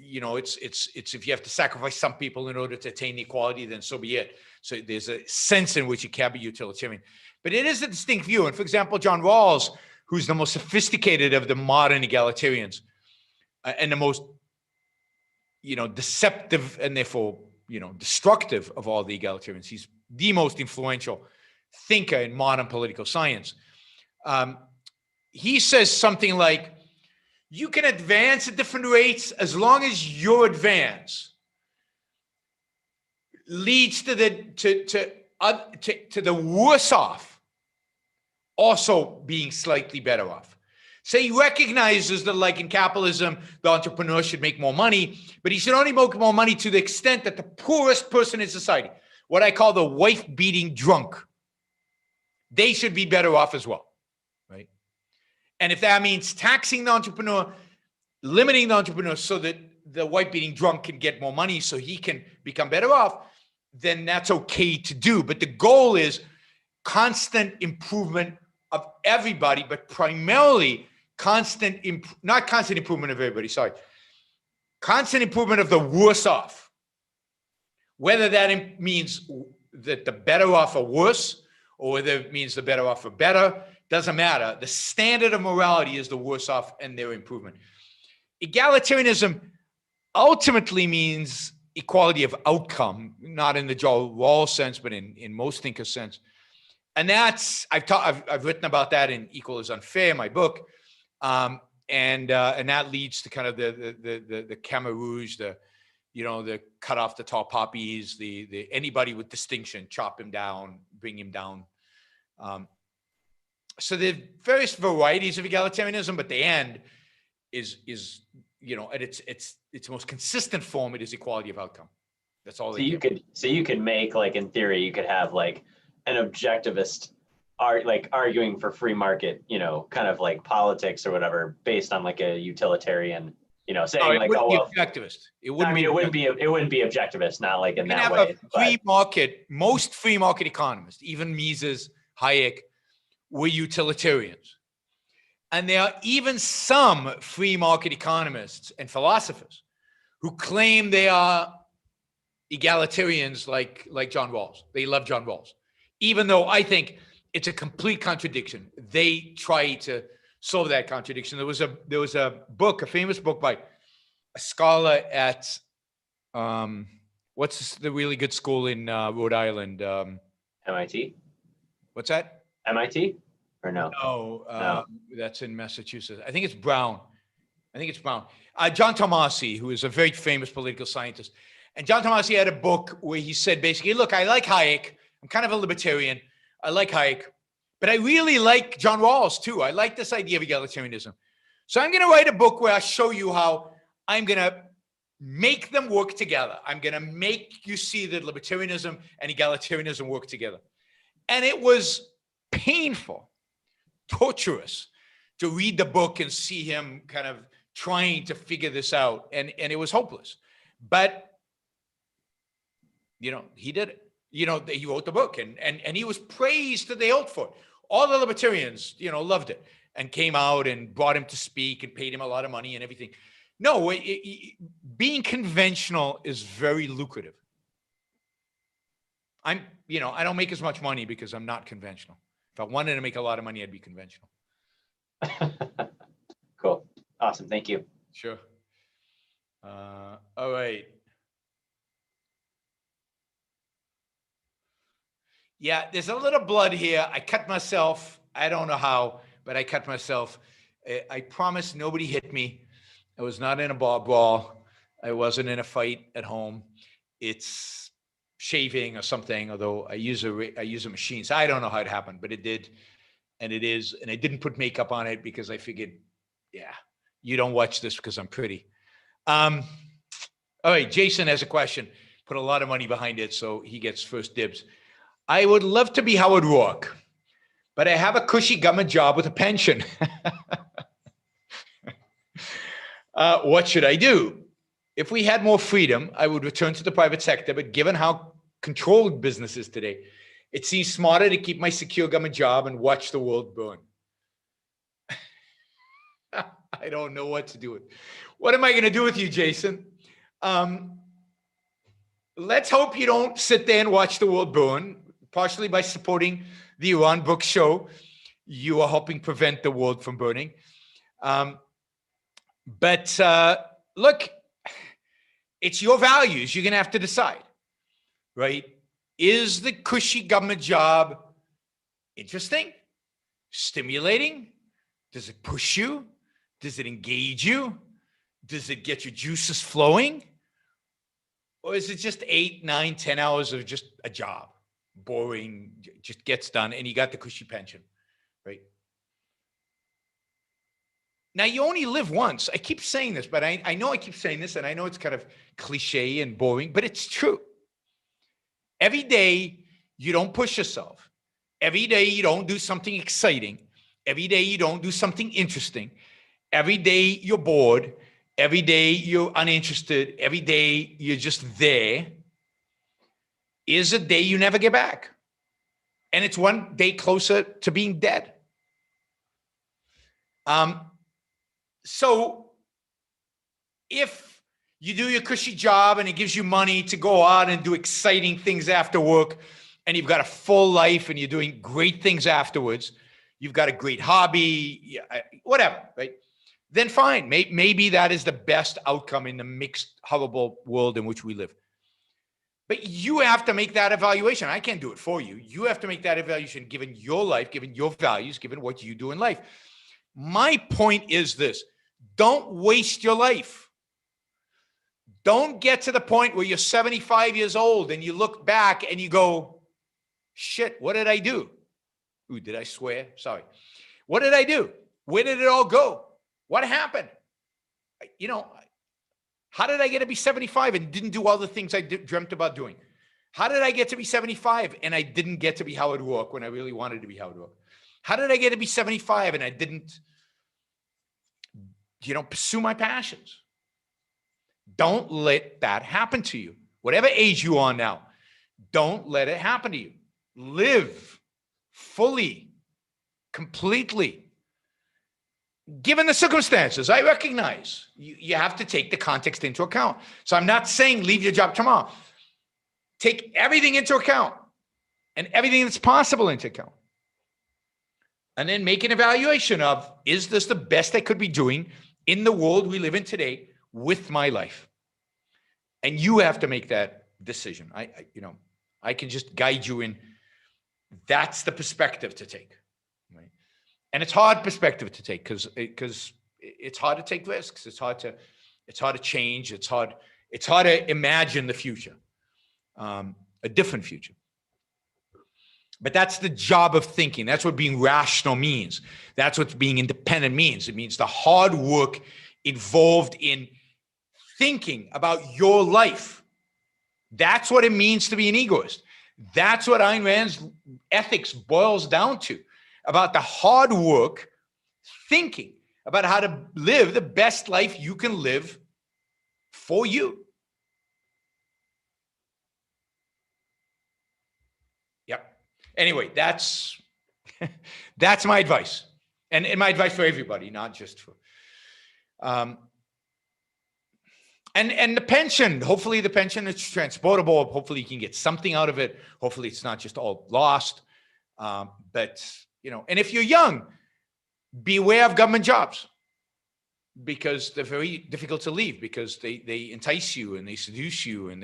Speaker 1: you know, it's if you have to sacrifice some people in order to attain equality, then so be it. So there's a sense in which it can be utilitarian. But it is a distinct view. And for example, John Rawls, who's the most sophisticated of the modern egalitarians and the most, you know, deceptive and therefore, you know, destructive of all the egalitarians. He's the most influential thinker in modern political science. He says something like, you can advance at different rates as long as your advance leads to the worse off also being slightly better off. So he recognizes that, like in capitalism, the entrepreneur should make more money, but he should only make more money to the extent that the poorest person in society, what I call the wife-beating drunk, they should be better off as well, right? And if that means taxing the entrepreneur, limiting the entrepreneur so that the wife-beating drunk can get more money so he can become better off, then that's okay to do. But the goal is constant improvement of everybody, but primarily not constant improvement of everybody, constant improvement of the worse off. Whether that means that the better off are worse, or whether it means the better off are better, doesn't matter. The standard of morality is the worse off and their improvement. Egalitarianism ultimately means equality of outcome, not in the John Rawls sense, but in most thinkers' sense. And that's, I've written about that in Equal is Unfair, my book. And that leads to kind of the Khmer Rouge, the cut off the tall poppies, the anybody with distinction, chop him down, bring him down. So there are various varieties of egalitarianism, but the end is you know, at its most consistent form, it is equality of outcome. That's all.
Speaker 7: So you could make, like, in theory, you could have like an objectivist arguing for free market, you know, kind of like politics or whatever, based on like a utilitarian, you know, saying like, oh, well,
Speaker 1: objectivist. It
Speaker 7: wouldn't be objectivist, not like in that way.
Speaker 1: Free market, most free market economists, even Mises, Hayek, were utilitarians. And there are even some free market economists and philosophers who claim they are egalitarians like John Rawls. They love John Rawls. Even though I think it's a complete contradiction. They try to solve that contradiction. There was a book, a famous book by a scholar at what's the really good school in Rhode Island?
Speaker 7: MIT.
Speaker 1: What's that?
Speaker 7: MIT or no?
Speaker 1: No, that's in Massachusetts. I think it's Brown. John Tomasi, who is a very famous political scientist. And John Tomasi had a book where he said basically, look, I like Hayek. I'm kind of a libertarian. I like Hayek, but I really like John Rawls too. I like this idea of egalitarianism. So I'm going to write a book where I show you how I'm going to make them work together. I'm going to make you see that libertarianism and egalitarianism work together. And it was painful, torturous to read the book and see him kind of trying to figure this out. And it was hopeless. But, you know, he did it. You know, he wrote the book, and he was praised to the hilt for it. All the libertarians, you know, loved it and came out and brought him to speak and paid him a lot of money and everything. No, being conventional is very lucrative. You know, I don't make as much money because I'm not conventional. If I wanted to make a lot of money, I'd be conventional.
Speaker 7: Cool. Awesome. Thank you.
Speaker 1: Sure. All right. Yeah, there's a little blood here. I cut myself. I don't know how, but I cut myself. I promise nobody hit me. I was not in a bar brawl. I wasn't in a fight at home. It's shaving or something, although I use a machine. So I don't know how it happened, but it did. And it is. And I didn't put makeup on it because I figured, yeah, you don't watch this because I'm pretty. All right, Jason has a question. Put a lot of money behind it, so he gets first dibs. I would love to be Howard Rourke, but I have a cushy government job with a pension. What should I do? If we had more freedom, I would return to the private sector, but given how controlled business is today, it seems smarter to keep my secure government job and watch the world burn. I don't know what to do with. What am I going to do with you, Jason? Let's hope you don't sit there and watch the world burn. Partially by supporting the Yaron Brook Show, you are helping prevent the world from burning. But look, it's your values. You're going to have to decide, right? Is the cushy government job interesting, stimulating? Does it push you? Does it engage you? Does it get your juices flowing? Or is it just 8, 9, 10 hours of just a job? Boring, just gets done, and you got the cushy pension, right? Now, you only live once. I keep saying this, but I know I keep saying this, and I know it's kind of cliche and boring, but it's true. Every day, you don't push yourself. Every day, you don't do something exciting. Every day, you don't do something interesting. Every day, you're bored. Every day, you're uninterested. Every day, you're just there. Is a day you never get back. And it's one day closer to being dead. So if you do your cushy job and it gives you money to go out and do exciting things after work, and you've got a full life and you're doing great things afterwards, you've got a great hobby, whatever, right? Then fine. Maybe that is the best outcome in the mixed, horrible world in which we live. But you have to make that evaluation. I can't do it for you. You have to make that evaluation given your life, given your values, given what you do in life. My point is this: don't waste your life. Don't get to the point where you're 75 years old and you look back and you go, shit, what did I do? Ooh, did I swear? Sorry. What did I do? Where did it all go? What happened? You know, how did I get to be 75 and didn't do all the things I dreamt about doing? How did I get to be 75 and I didn't get to be Howard Rourke when I really wanted to be Howard Rourke? How did I get to be 75 and I didn't, pursue my passions? Don't let that happen to you. Whatever age you are now, don't let it happen to you. Live fully, completely. Given the circumstances, I recognize you have to take the context into account. So I'm not saying leave your job tomorrow. Take everything into account and everything that's possible into account. And then make an evaluation of, is this the best I could be doing in the world we live in today with my life? And you have to make that decision. I can just guide you in, that's the perspective to take. Right? And it's hard perspective to take because it's hard to take risks. It's hard to change. It's hard to imagine the future, a different future. But that's the job of thinking. That's what being rational means. That's what being independent means. It means the hard work involved in thinking about your life. That's what it means to be an egoist. That's what Ayn Rand's ethics boils down to, about the hard work, thinking about how to live the best life you can live for you. Anyway, that's that's my advice, and my advice for everybody, not just for. And the pension, hopefully the pension is transportable. Hopefully you can get something out of it. Hopefully it's not just all lost. But, you know, and if you're young, beware of government jobs because they're very difficult to leave because they entice you and they seduce you and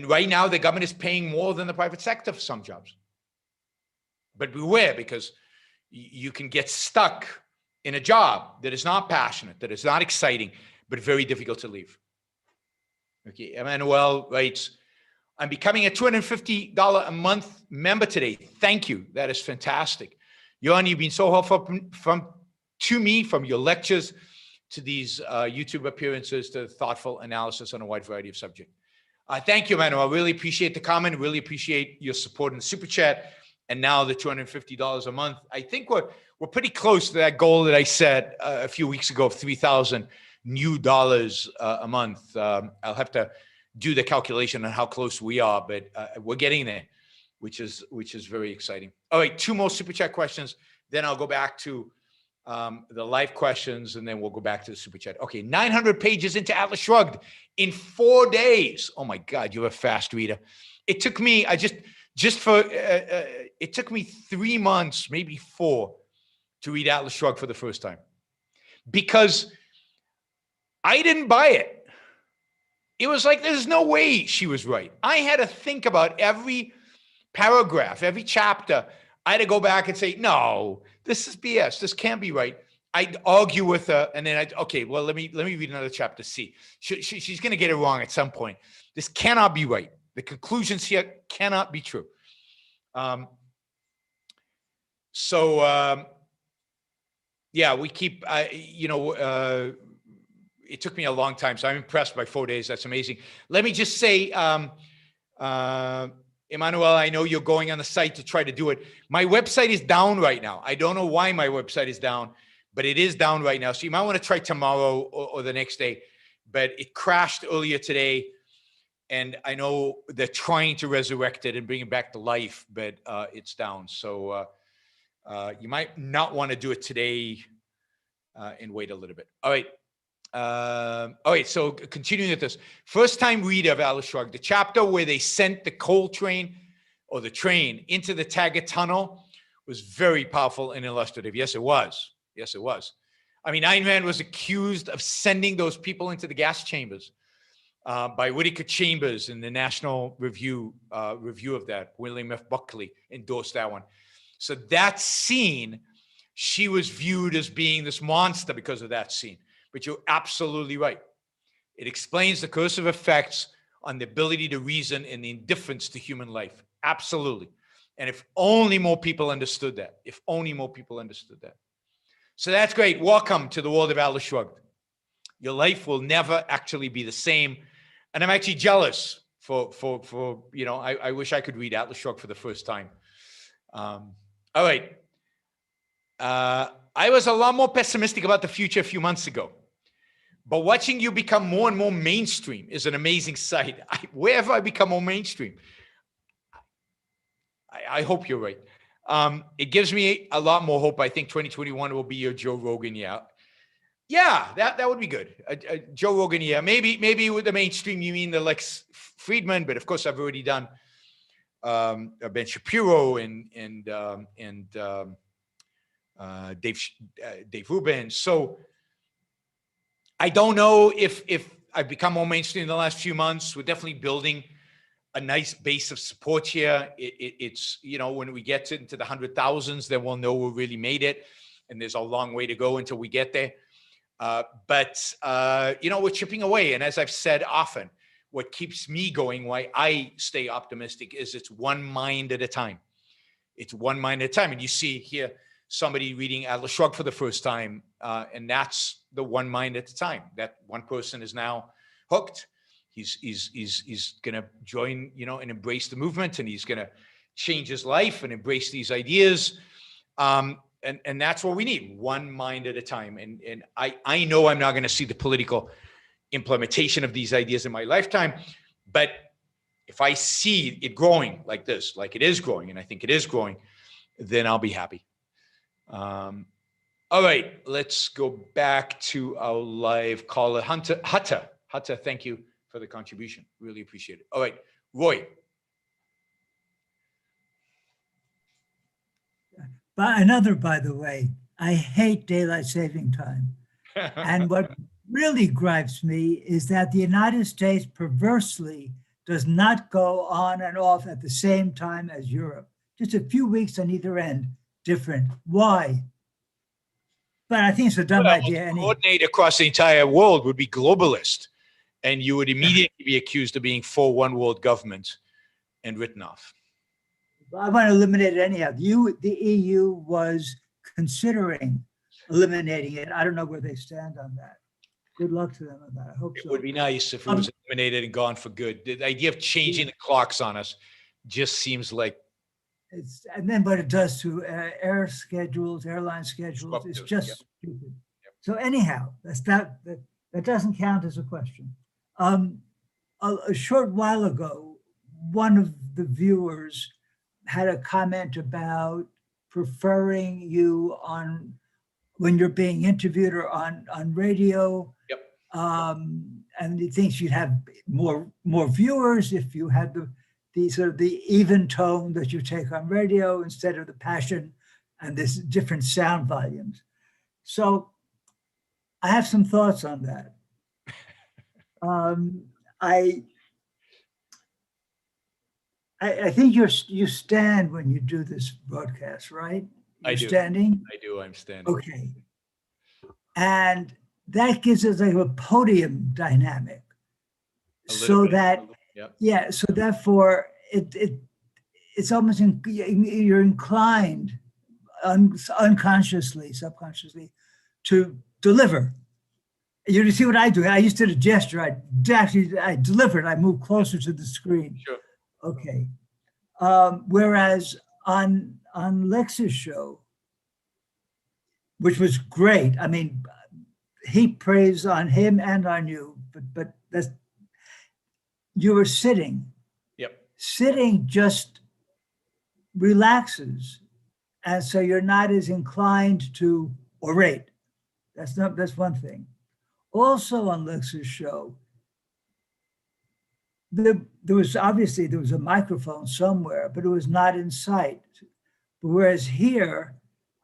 Speaker 1: right now the government is paying more than the private sector for some jobs. But beware because you can get stuck in a job that is not passionate, that is not exciting, but very difficult to leave. Okay, Emmanuel writes, I'm becoming a $250 a month member today. Thank you. That is fantastic. Johan, you've been so helpful to me from your lectures to these YouTube appearances to thoughtful analysis on a wide variety of subjects. Thank you, Emmanuel. I really appreciate the comment. Really appreciate your support in the super chat. And now the $250 a month. I think we're pretty close to that goal that I set a few weeks ago of $3,000 new dollars a month. I'll have to do the calculation on how close we are, but we're getting there, which is very exciting. All right, 2 more super chat questions. Then I'll go back to the live questions, and then we'll go back to the super chat. Okay, 900 pages into Atlas Shrugged in 4 days. Oh my God, you're a fast reader. It took me, it took me 3 months, maybe 4, to read Atlas Shrugged for the first time because I didn't buy it. It was like, there's no way she was right. I had to think about every paragraph, every chapter. I had to go back and say, no, this is BS. This can't be right. I'd argue with her, and then okay, well, let me read another chapter, see. She's going to get it wrong at some point. This cannot be right. The conclusions here cannot be true. Yeah, we keep, it took me a long time, so I'm impressed by 4 days. That's amazing. Let me just say, Emmanuel, I know you're going on the site to try to do it. My website is down right now. I don't know why my website is down, but it is down right now. So you might want to try tomorrow or the next day. But it crashed earlier today, and I know they're trying to resurrect it and bring it back to life, but it's down. So you might not want to do it today and wait a little bit. All right. So continuing with this, first time reader of Atlas Shrugged, the chapter where they sent the coal train or the train into the Taggart Tunnel was very powerful and illustrative. Yes, it was. Yes, it was. I mean, Ayn Rand was accused of sending those people into the gas chambers by Whittaker Chambers in the National Review of that. William F. Buckley endorsed that one. So that scene, she was viewed as being this monster because of that scene. But you're absolutely right. It explains the cursive effects on the ability to reason and the indifference to human life. Absolutely. And if only more people understood that. If only more people understood that. So that's great. Welcome to the world of Atlas Shrugged. Your life will never actually be the same. And I'm actually jealous for I wish I could read Atlas Shrugged for the first time. All right. I was a lot more pessimistic about the future a few months ago. But watching you become more and more mainstream is an amazing sight. Wherever I become more mainstream, I hope you're right. It gives me a lot more hope. I think 2021 will be your Joe Rogan year. Yeah, that would be good. Joe Rogan year. Maybe with the mainstream, you mean the Lex Friedman, but of course I've already done Ben Shapiro and Dave Rubin. So I don't know if I've become more mainstream in the last few months. We're definitely building a nice base of support here. It's when we get into the 100,000s, then we'll know we really made it. And there's a long way to go until we get there. But we're chipping away. And as I've said often, what keeps me going, why I stay optimistic, is it's one mind at a time. It's one mind at a time. And you see here, somebody reading Atlas Shrugged for the first time, and that's the one mind at a time. That one person is now hooked. He's going to join, and embrace the movement, and he's going to change his life and embrace these ideas. And that's what we need, one mind at a time. And I know I'm not going to see the political implementation of these ideas in my lifetime, but If I see it growing like this, like it is growing, and I think it is growing, then I'll be happy. All right, let's go back to our live caller, Hunter. Hunter, thank you for the contribution. Really appreciate it. All right, Roy.
Speaker 3: By the way, I hate daylight saving time. And what really gripes me is that the United States perversely does not go on and off at the same time as Europe. Just a few weeks on either end, different. Why? But I think it's a dumb idea.
Speaker 1: Coordinate across the entire world would be globalist, and you would immediately be accused of being for one world government and written off.
Speaker 3: I want to eliminate it anyhow. The EU was considering eliminating it. I don't know where they stand on that. Good luck to them on that. I hope so.
Speaker 1: It would be nice if it was eliminated and gone for good. The idea of changing the clocks on us just seems like
Speaker 3: and then what it does to airline schedules, it's just stupid. So anyhow, that doesn't count as a question. A short while ago, one of the viewers had a comment about preferring you on when you're being interviewed or on radio.
Speaker 1: Yep.
Speaker 3: And he thinks you'd have more viewers if you had the sort of the even tone that you take on radio instead of the passion and this different sound volumes. So I have some thoughts on that. I think you stand when you do this broadcast, right? You're standing?
Speaker 1: I do, I'm standing.
Speaker 3: Okay. And that gives us like a podium dynamic. So that, yeah, so therefore it's almost, you're inclined unconsciously, subconsciously to deliver. You see what I do? I just did a gesture. I delivered. I moved closer to the screen.
Speaker 1: Sure.
Speaker 3: Okay. Whereas on Lex's show, which was great. I mean, heap praise on him and on you, but that's, you were sitting.
Speaker 1: Yep.
Speaker 3: Sitting just relaxes, and so you're not as inclined to orate. That's one thing. Also on Lex's show, there was a microphone somewhere, but it was not in sight. Whereas here,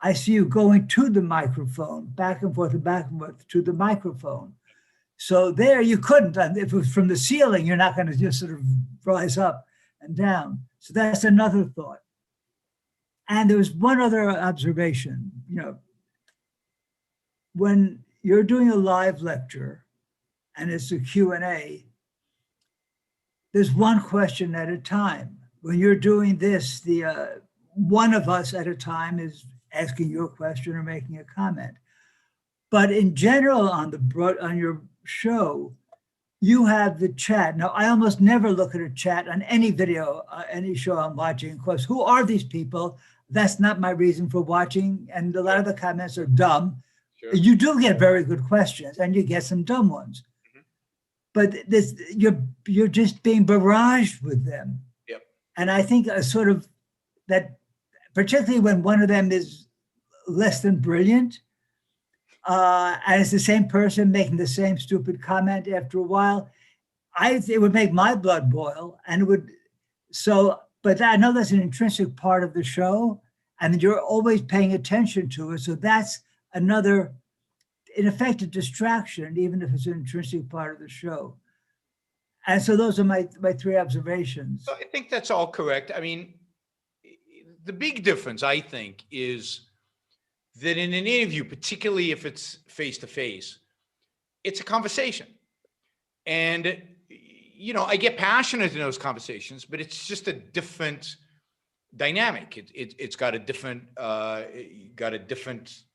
Speaker 3: I see you going to the microphone, back and forth to the microphone. So there you couldn't, if it was from the ceiling, you're not going to just sort of rise up and down. So that's another thought. And there was one other observation, when you're doing a live lecture and it's a Q&A, there's one question at a time. When you're doing this, the one of us at a time is asking you a question or making a comment. But in general, on your show, you have the chat. Now, I almost never look at a chat on any video, any show I'm watching. Of course, who are these people? That's not my reason for watching. And a lot of the comments are dumb. Sure. You do get very good questions, and you get some dumb ones. But you're just being barraged with them.
Speaker 1: Yep.
Speaker 3: And I think a sort of that, particularly when one of them is less than brilliant, and it's the same person making the same stupid comment after a while, it would make my blood boil. And it would, but I know that's an intrinsic part of the show, and you're always paying attention to it. So that's another, in effect, a distraction, even if it's an intrinsic part of the show. And so those are my three observations.
Speaker 1: So I think that's all correct. I mean, the big difference, I think, is that in an interview, particularly if it's face-to-face, it's a conversation. And, I get passionate in those conversations, but it's just a different dynamic. It's got a different,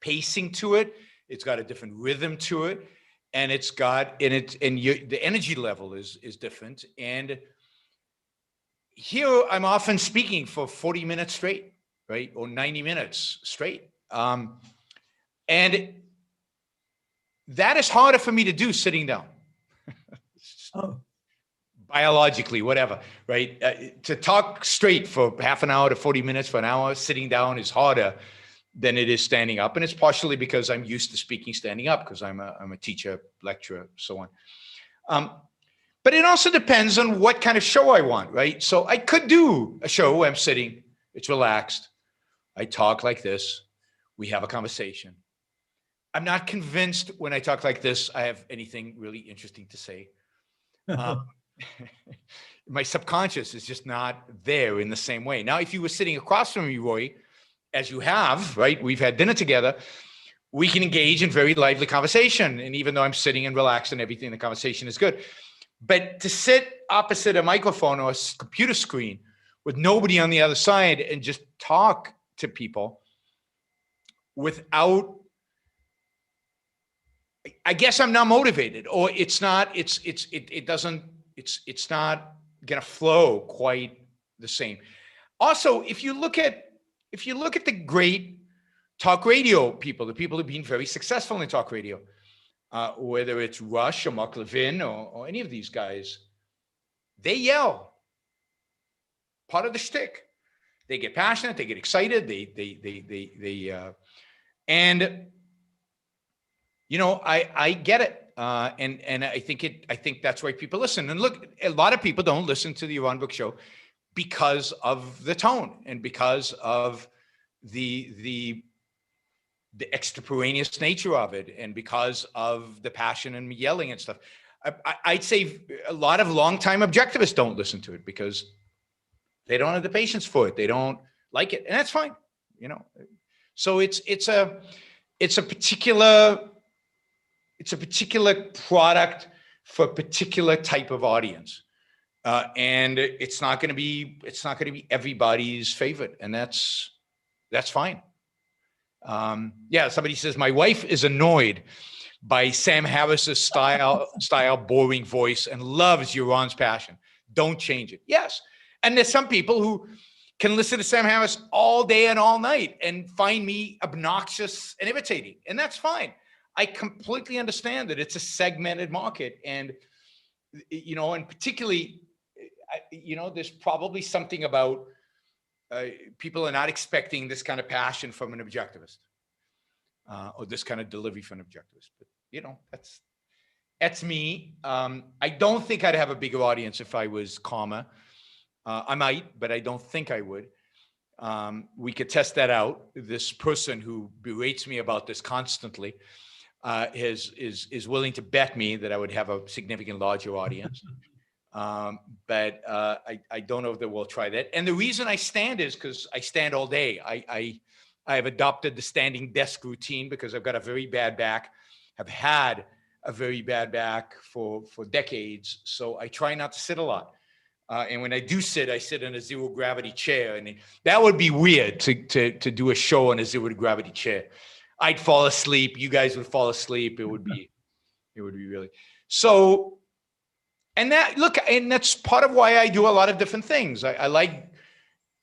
Speaker 1: pacing to it. It's got a different rhythm to it, and the energy level is different. And here I'm often speaking for 40 minutes straight, right? Or 90 minutes straight. And that is harder for me to do sitting down. biologically, whatever, right? To talk straight for half an hour to 40 minutes for an hour, sitting down is harder than it is standing up. And it's partially because I'm used to speaking standing up because I'm a teacher, lecturer, so on. But it also depends on what kind of show I want, right? So I could do a show where I'm sitting, it's relaxed. I talk like this. We have a conversation. I'm not convinced when I talk like this, I have anything really interesting to say. My subconscious is just not there in the same way. Now, if you were sitting across from me, Roy, as you have, right? We've had dinner together. We can engage in very lively conversation. And even though I'm sitting and relaxed and everything, the conversation is good. But to sit opposite a microphone or a computer screen with nobody on the other side and just talk to people without, I guess I'm not motivated, or it's not gonna flow quite the same. Also, if you look at the great talk radio people, the people who've been very successful in talk radio, whether it's Rush or Mark Levin or any of these guys, they yell. Part of the shtick. They get passionate, they get excited, and you know, I get it. And I think that's why people listen. And look, a lot of people don't listen to the Yaron Brook Show because of the tone and because of the extemporaneous nature of it and because of the passion and yelling and stuff. I'd say a lot of longtime objectivists don't listen to it because they don't have the patience for it. They don't like it, and that's fine, you know. So it's a particular product for a particular type of audience, and it's not going to be everybody's favorite, and that's fine. Yeah, somebody says my wife is annoyed by Sam Harris's style, boring voice, and loves Yaron's passion. Don't change it. Yes, and there's some people who can listen to Sam Harris all day and all night and find me obnoxious and irritating, and that's fine. I completely understand that it's a segmented market, and you know, and particularly, you know, there's probably something about people are not expecting this kind of passion from an objectivist, or this kind of delivery from an objectivist. But you know, that's me. I don't think I'd have a bigger audience if I was calmer. I might, but I don't think I would. We could test that out. This person who berates me about this constantly is willing to bet me that I would have a significant larger audience. But I don't know if they will try that. And the reason I stand is because I stand all day. I have adopted the standing desk routine because I've got a very bad back. I've had a very bad back for decades. So I try not to sit a lot. And when I do sit, I sit in a zero gravity chair, and that would be weird to do a show in a zero gravity chair. I'd fall asleep. You guys would fall asleep. It would be really so. And that's part of why I do a lot of different things. I like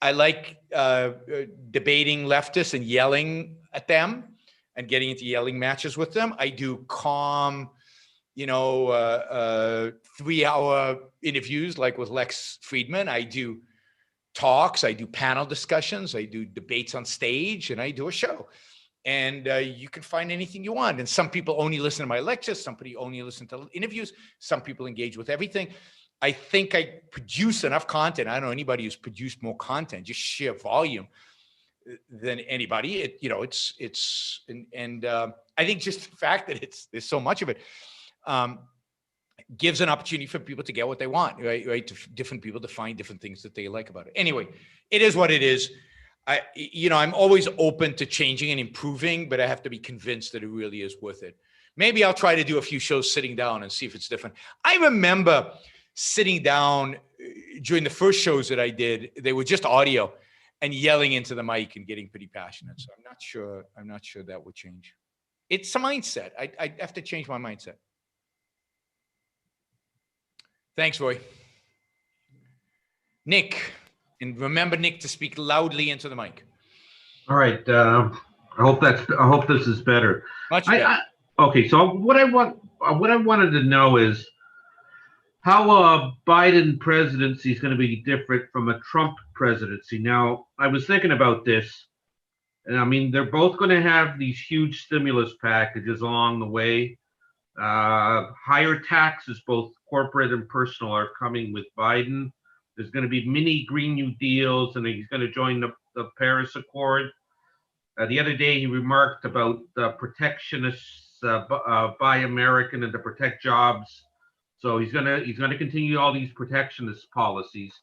Speaker 1: debating leftists and yelling at them and getting into yelling matches with them. I do calm, 3-hour interviews like with Lex Friedman. I do talks. I do panel discussions. I do debates on stage, and I do a show. And you can find anything you want. And some people only listen to my lectures. Some people only listen to interviews. Some people engage with everything. I think I produce enough content. I don't know anybody who's produced more content, just sheer volume, than anybody. I think just the fact that there's so much of it gives an opportunity for people to get what they want, right? To different people to find different things that they like about it. Anyway, it is what it is. I'm always open to changing and improving, but I have to be convinced that it really is worth it. Maybe I'll try to do a few shows sitting down and see if it's different. I remember sitting down during the first shows that I did. They were just audio and yelling into the mic and getting pretty passionate. So I'm not sure that would change. It's a mindset. I have to change my mindset. Thanks, Roy. Nick. And remember, Nick, to speak loudly into the mic.
Speaker 4: All right. I hope this is better.
Speaker 1: Much better.
Speaker 4: Okay. So what I wanted to know is, how a Biden presidency is going to be different from a Trump presidency. Now, I was thinking about this, and I mean, they're both going to have these huge stimulus packages along the way. Higher taxes, both corporate and personal, are coming with Biden. There's going to be mini Green New Deals, and he's going to join the Paris Accord. The other day, he remarked about the protectionists, buy American and to protect jobs. So he's gonna continue all these protectionist policies.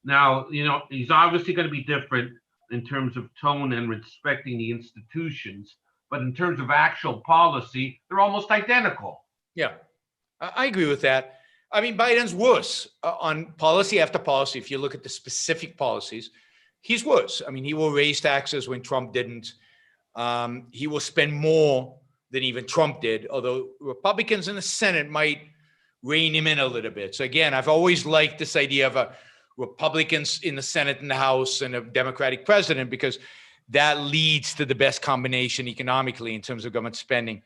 Speaker 4: Now, he's obviously going to be different in terms of tone and respecting the institutions, but in terms of actual policy, they're almost identical.
Speaker 1: Yeah, I agree with that. I mean, Biden's worse on policy after policy. If you look at the specific policies, he's worse. I mean, he will raise taxes when Trump didn't. He will spend more than even Trump did, although Republicans in the Senate might rein him in a little bit. So again, I've always liked this idea of a Republicans in the Senate and the House and a Democratic president, because that leads to the best combination economically in terms of government spending.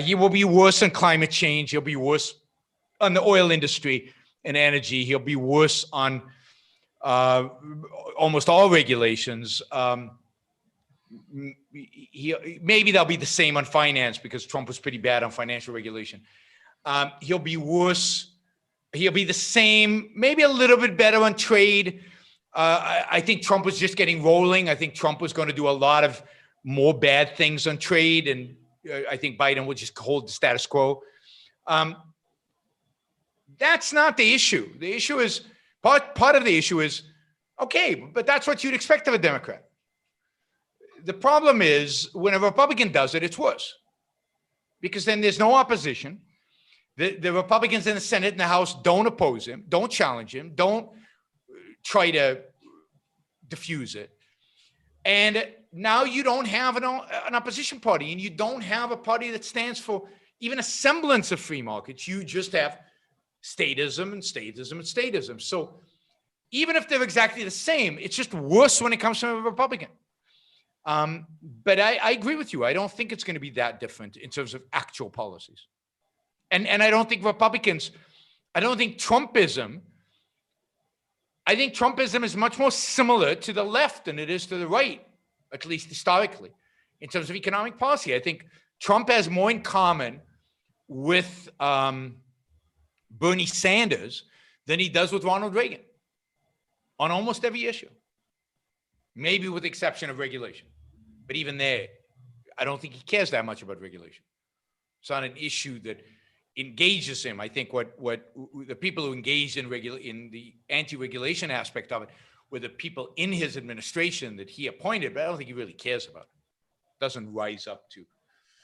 Speaker 1: He will be worse on climate change. He'll be worse on the oil industry and energy. He'll be worse on almost all regulations. Maybe they'll be the same on finance, because Trump was pretty bad on financial regulation. He'll be worse. He'll be the same, maybe a little bit better on trade. I think Trump was just getting rolling. I think Trump was going to do a lot of more bad things on trade, and I think Biden would just hold the status quo. That's not the issue. The issue is, part of the issue is, okay, but that's what you'd expect of a Democrat. The problem is, when a Republican does it, it's worse, because then there's no opposition. The Republicans in the Senate and the House don't oppose him, don't challenge him, don't try to diffuse it. And now you don't have an opposition party, and you don't have a party that stands for even a semblance of free markets. You just have statism and statism and statism. So even if they're exactly the same, it's just worse when it comes from a Republican. But I agree with you. I don't think it's going to be that different in terms of actual policies. And I don't think Republicans, I don't think Trumpism, I think Trumpism is much more similar to the left than it is to the right, at least historically, in terms of economic policy. I think Trump has more in common with Bernie Sanders than he does with Ronald Reagan on almost every issue, maybe with the exception of regulation. But even there, I don't think he cares that much about regulation. It's not an issue that engages him. I think what the people who engaged in the anti-regulation aspect of it were the people in his administration that he appointed, but I don't think he really cares about it. Doesn't rise up to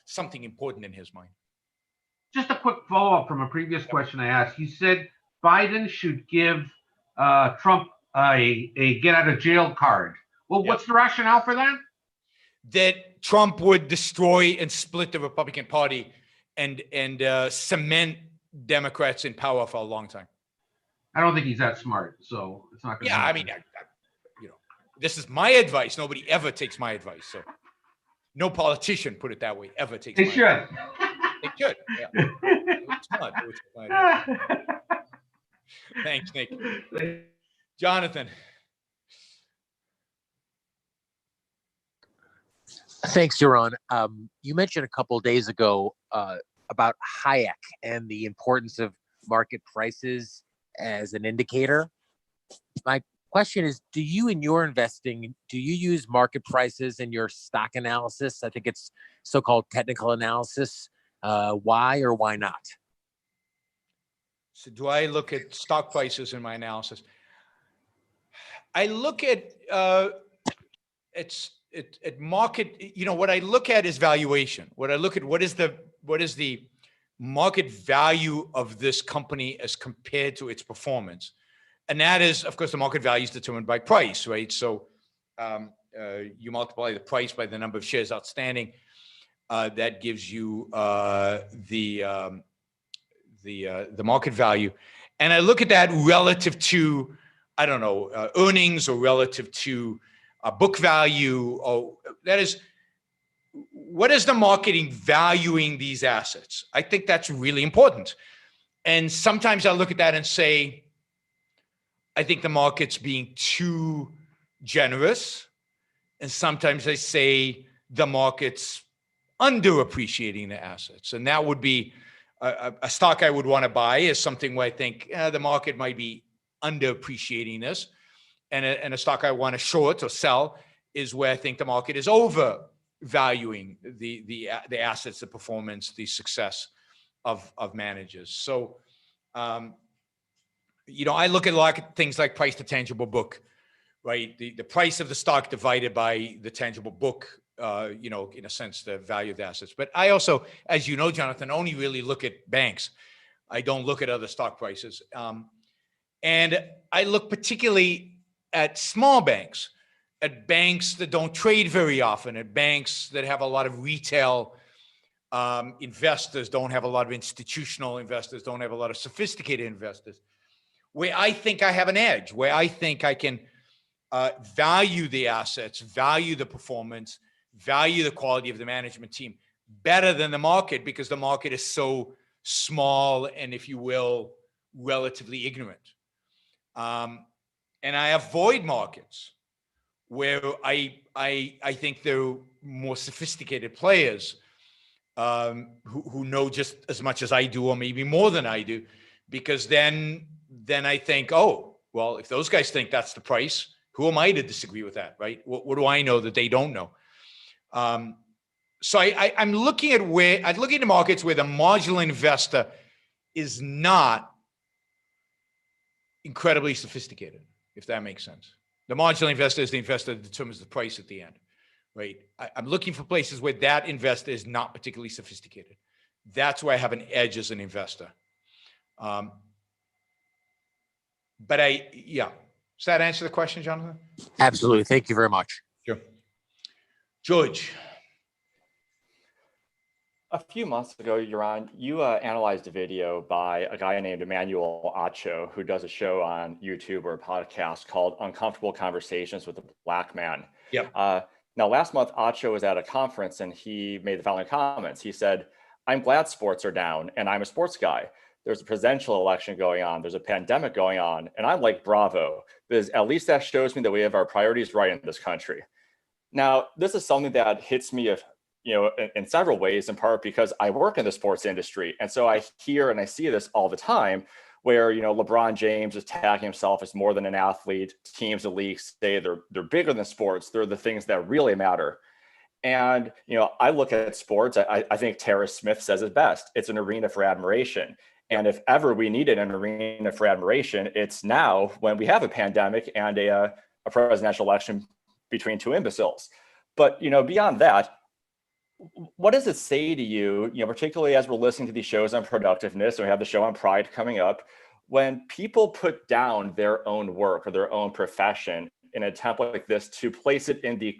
Speaker 1: something important in his mind.
Speaker 4: Just a quick follow-up from a previous question I asked. You said Biden should give Trump a get-out-of-jail card. Well, what's the rationale for that?
Speaker 1: That Trump would destroy and split the Republican Party and cement Democrats in power for a long time.
Speaker 4: I don't think he's that smart, so it's not going to happen.
Speaker 1: I mean, this is my advice. Nobody ever takes my advice. So no politician, put it that way, ever takes my advice. They should. Yeah. It's not. Thanks, Nick. Jonathan.
Speaker 5: Thanks, Yaron. You mentioned a couple of days ago about Hayek and the importance of market prices as an indicator. My question is, do you, in your investing, do you use market prices in your stock analysis? I think it's so-called technical analysis. Why or why not?
Speaker 1: So do I look at stock prices in my analysis? I look at at market, what I look at is valuation. What I look at, what is the market value of this company as compared to its performance? And that is, of course, the market value is determined by price, right? So you multiply the price by the number of shares outstanding. That gives you the market value. And I look at that relative to, I don't know, earnings, or relative to book value, or that is, what is the marketing valuing these assets? I think that's really important. And sometimes I look at that and say, I think the market's being too generous. And sometimes I say the market's underappreciating the assets. And that would be a stock I would want to buy is something where I think the market might be underappreciating this. And a stock I want to short or sell is where I think the market is overvaluing the assets, the performance, the success of managers. So, I look at a lot of things like price to tangible book, right? The price of the stock divided by the tangible book, in a sense, the value of the assets. But I also, as you know, Jonathan, only really look at banks. I don't look at other stock prices. And I look particularly at small banks, at banks that don't trade very often, at banks that have a lot of retail investors, don't have a lot of institutional investors, don't have a lot of sophisticated investors, where I think I have an edge, where I think I can value the assets, value the performance, value the quality of the management team better than the market, because the market is so small and, if you will, relatively ignorant. And I avoid markets where I think they're more sophisticated players who know just as much as I do, or maybe more than I do, because then I think, oh, well, if those guys think that's the price, who am I to disagree with that, right? What do I know that they don't know? So I'm looking at markets where the marginal investor is not incredibly sophisticated, if that makes sense. The marginal investor is the investor that determines the price at the end, right? I'm looking for places where that investor is not particularly sophisticated. That's where I have an edge as an investor. But does that answer the question, Jonathan?
Speaker 5: Absolutely. Thank you very much.
Speaker 1: Sure. George.
Speaker 6: A few months ago, Yaron, you analyzed a video by a guy named Emmanuel, who does a show on YouTube or a podcast called Uncomfortable Conversations with a Black Man.
Speaker 1: Yep.
Speaker 6: Now, last month, Acho was at a conference and he made the following comments. He said, "I'm glad sports are down and I'm a sports guy. There's a presidential election going on. There's a pandemic going on. And I'm like, bravo, because at least that shows me that we have our priorities right in this country." Now, this is something that hits me in several ways, in part because I work in the sports industry. And so I hear and I see this all the time where, LeBron James is tagging himself as more than an athlete. Teams and leagues say they're bigger than sports. They're the things that really matter. And, I look at sports, I think Terrence Smith says it best. It's an arena for admiration. And if ever we needed an arena for admiration, it's now when we have a pandemic and a presidential election between two imbeciles. But, beyond that, what does it say to you, particularly as we're listening to these shows on productiveness, and we have the show on pride coming up, when people put down their own work or their own profession in an attempt like this to place it in the,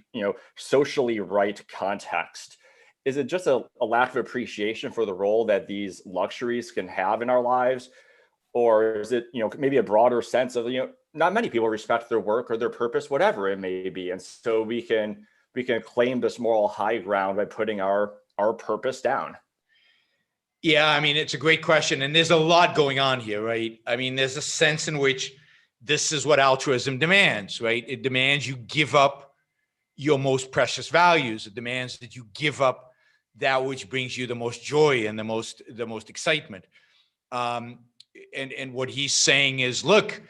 Speaker 6: socially right context? Is it just a lack of appreciation for the role that these luxuries can have in our lives? Or is it, maybe a broader sense of, not many people respect their work or their purpose, whatever it may be. And so we can claim this moral high ground by putting our purpose down?
Speaker 1: Yeah, I mean, it's a great question. And there's a lot going on here, right? I mean, there's a sense in which this is what altruism demands, right? It demands you give up your most precious values. It demands that you give up that which brings you the most joy and the most excitement. And what he's saying is, look,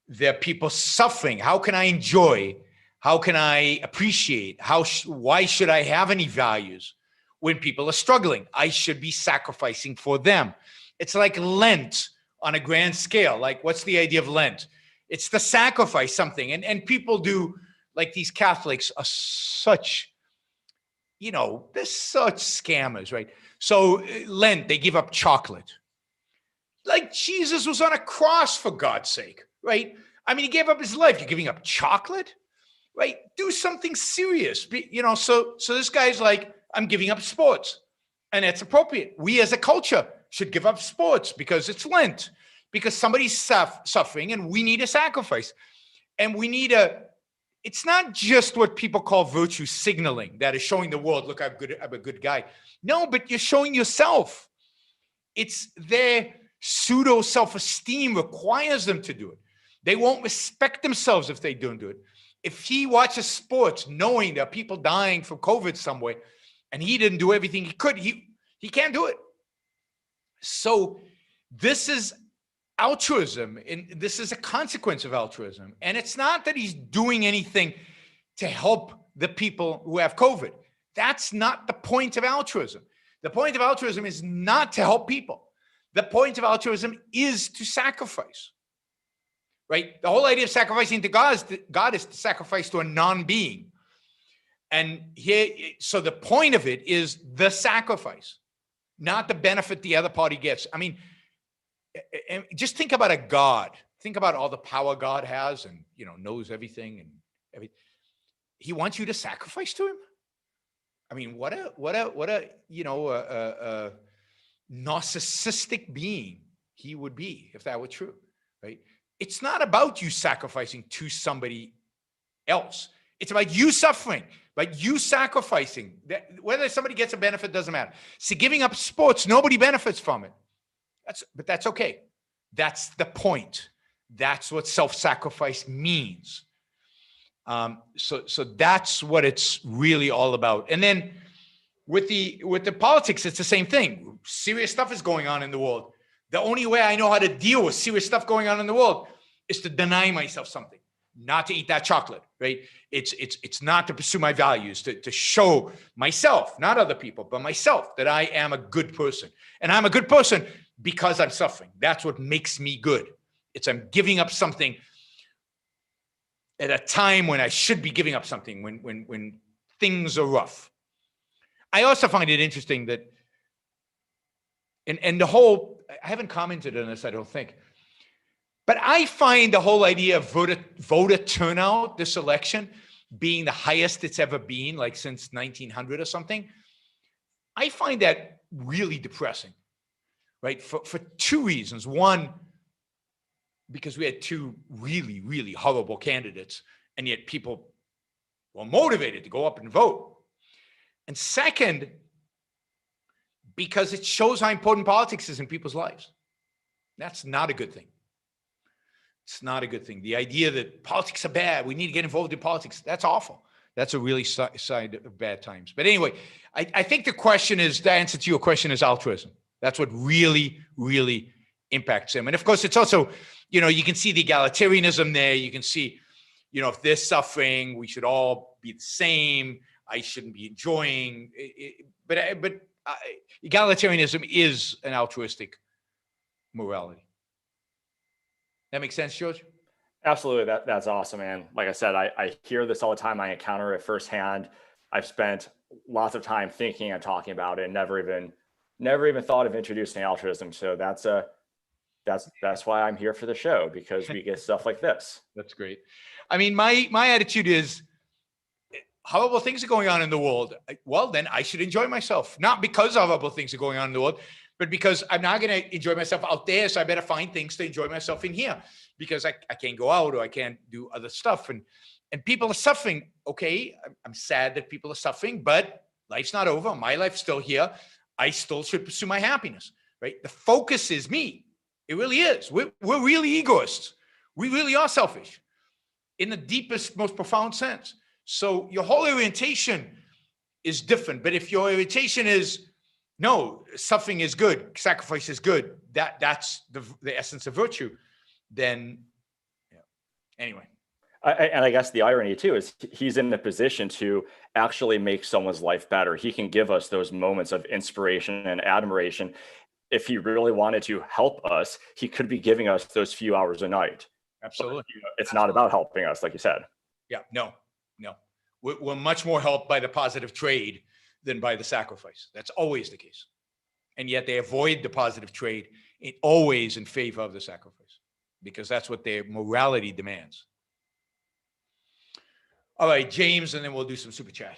Speaker 1: there are people suffering. How can I enjoy? How can I appreciate? Why should I have any values when people are struggling? I should be sacrificing for them. It's like Lent on a grand scale. Like, what's the idea of Lent? It's to sacrifice something. And people do, like, these Catholics are such, they're such scammers, right? So Lent, they give up chocolate. Like, Jesus was on a cross, for God's sake, right? I mean, he gave up his life. You're giving up chocolate? Right? Do something serious. So this guy's like, I'm giving up sports. And it's appropriate. We as a culture should give up sports because it's Lent, because somebody's suffering and we need a sacrifice. And we need it's not just what people call virtue signaling that is showing the world, look, I'm a good guy. No, but you're showing yourself. It's there Pseudo self-esteem requires them to do it. They won't respect themselves if they don't do it. If he watches sports knowing there are people dying from COVID somewhere, and he didn't do everything he could, he can't do it. So this is altruism, and this is a consequence of altruism. And it's not that he's doing anything to help the people who have COVID. That's not the point of altruism. The point of altruism is not to help people. The point of altruism is to sacrifice, right? The whole idea of sacrificing to God is to sacrifice to a non-being. And here, so the point of it is the sacrifice, not the benefit the other party gets. I mean, just think about a God. Think about all the power God has and, knows everything and everything. He wants you to sacrifice to him. I mean, what a narcissistic being he would be if that were true, right? It's not about you sacrificing to somebody else. It's about you suffering, like you sacrificing. Whether somebody gets a benefit doesn't matter. See, giving up sports, nobody benefits from it. But that's okay. That's the point. That's what self-sacrifice means. So that's what it's really all about. And then with the politics, it's the same thing. Serious stuff is going on in the world. The only way I know how to deal with serious stuff going on in the world is to deny myself something, not to eat that chocolate, right? It's not to pursue my values, to show myself, not other people, but myself, that I am a good person. And I'm a good person because I'm suffering. That's what makes me good. I'm giving up something at a time when I should be giving up something, when things are rough. I also find it interesting that, and the whole, I haven't commented on this, I don't think, but I find the whole idea of voter turnout this election being the highest it's ever been, like since 1900 or something. I find that really depressing, right? For two reasons. One, because we had two really, really horrible candidates, and yet people were motivated to go up and vote. And second, because it shows how important politics is in people's lives. That's not a good thing. It's not a good thing. The idea that politics are bad, we need to get involved in politics, that's awful. That's a really sign of bad times. But anyway, I think the answer to your question is altruism. That's what really, really impacts him. And of course, it's also, you can see the egalitarianism there. You can see, if they're suffering, we should all be the same. I shouldn't be enjoying it. But egalitarianism is an altruistic morality. That makes sense, George?
Speaker 6: Absolutely. That's awesome, man. Like I said, I hear this all the time. I encounter it firsthand. I've spent lots of time thinking and talking about it and never even thought of introducing altruism. So that's why I'm here for the show, because we get stuff like this.
Speaker 1: That's great. I mean, my attitude is, horrible things are going on in the world. Well, then I should enjoy myself. Not because horrible things are going on in the world, but because I'm not going to enjoy myself out there. So I better find things to enjoy myself in here, because I can't go out or I can't do other stuff. And people are suffering. Okay, I'm sad that people are suffering, but life's not over. My life's still here. I still should pursue my happiness, right? The focus is me. It really is. We're really egoists. We really are selfish in the deepest, most profound sense. So your whole orientation is different. But if your orientation is, no, suffering is good, sacrifice is good, that's the essence of virtue, then, anyway.
Speaker 6: And I guess the irony too is he's in the position to actually make someone's life better. He can give us those moments of inspiration and admiration. If he really wanted to help us, he could be giving us those few hours a night.
Speaker 1: Absolutely.
Speaker 6: But, it's not about helping us, like you said.
Speaker 1: Yeah, no. We're much more helped by the positive trade than by the sacrifice. That's always the case. And yet they avoid the positive trade always in favor of the sacrifice, because that's what their morality demands. All right, James, and then we'll do some super chat.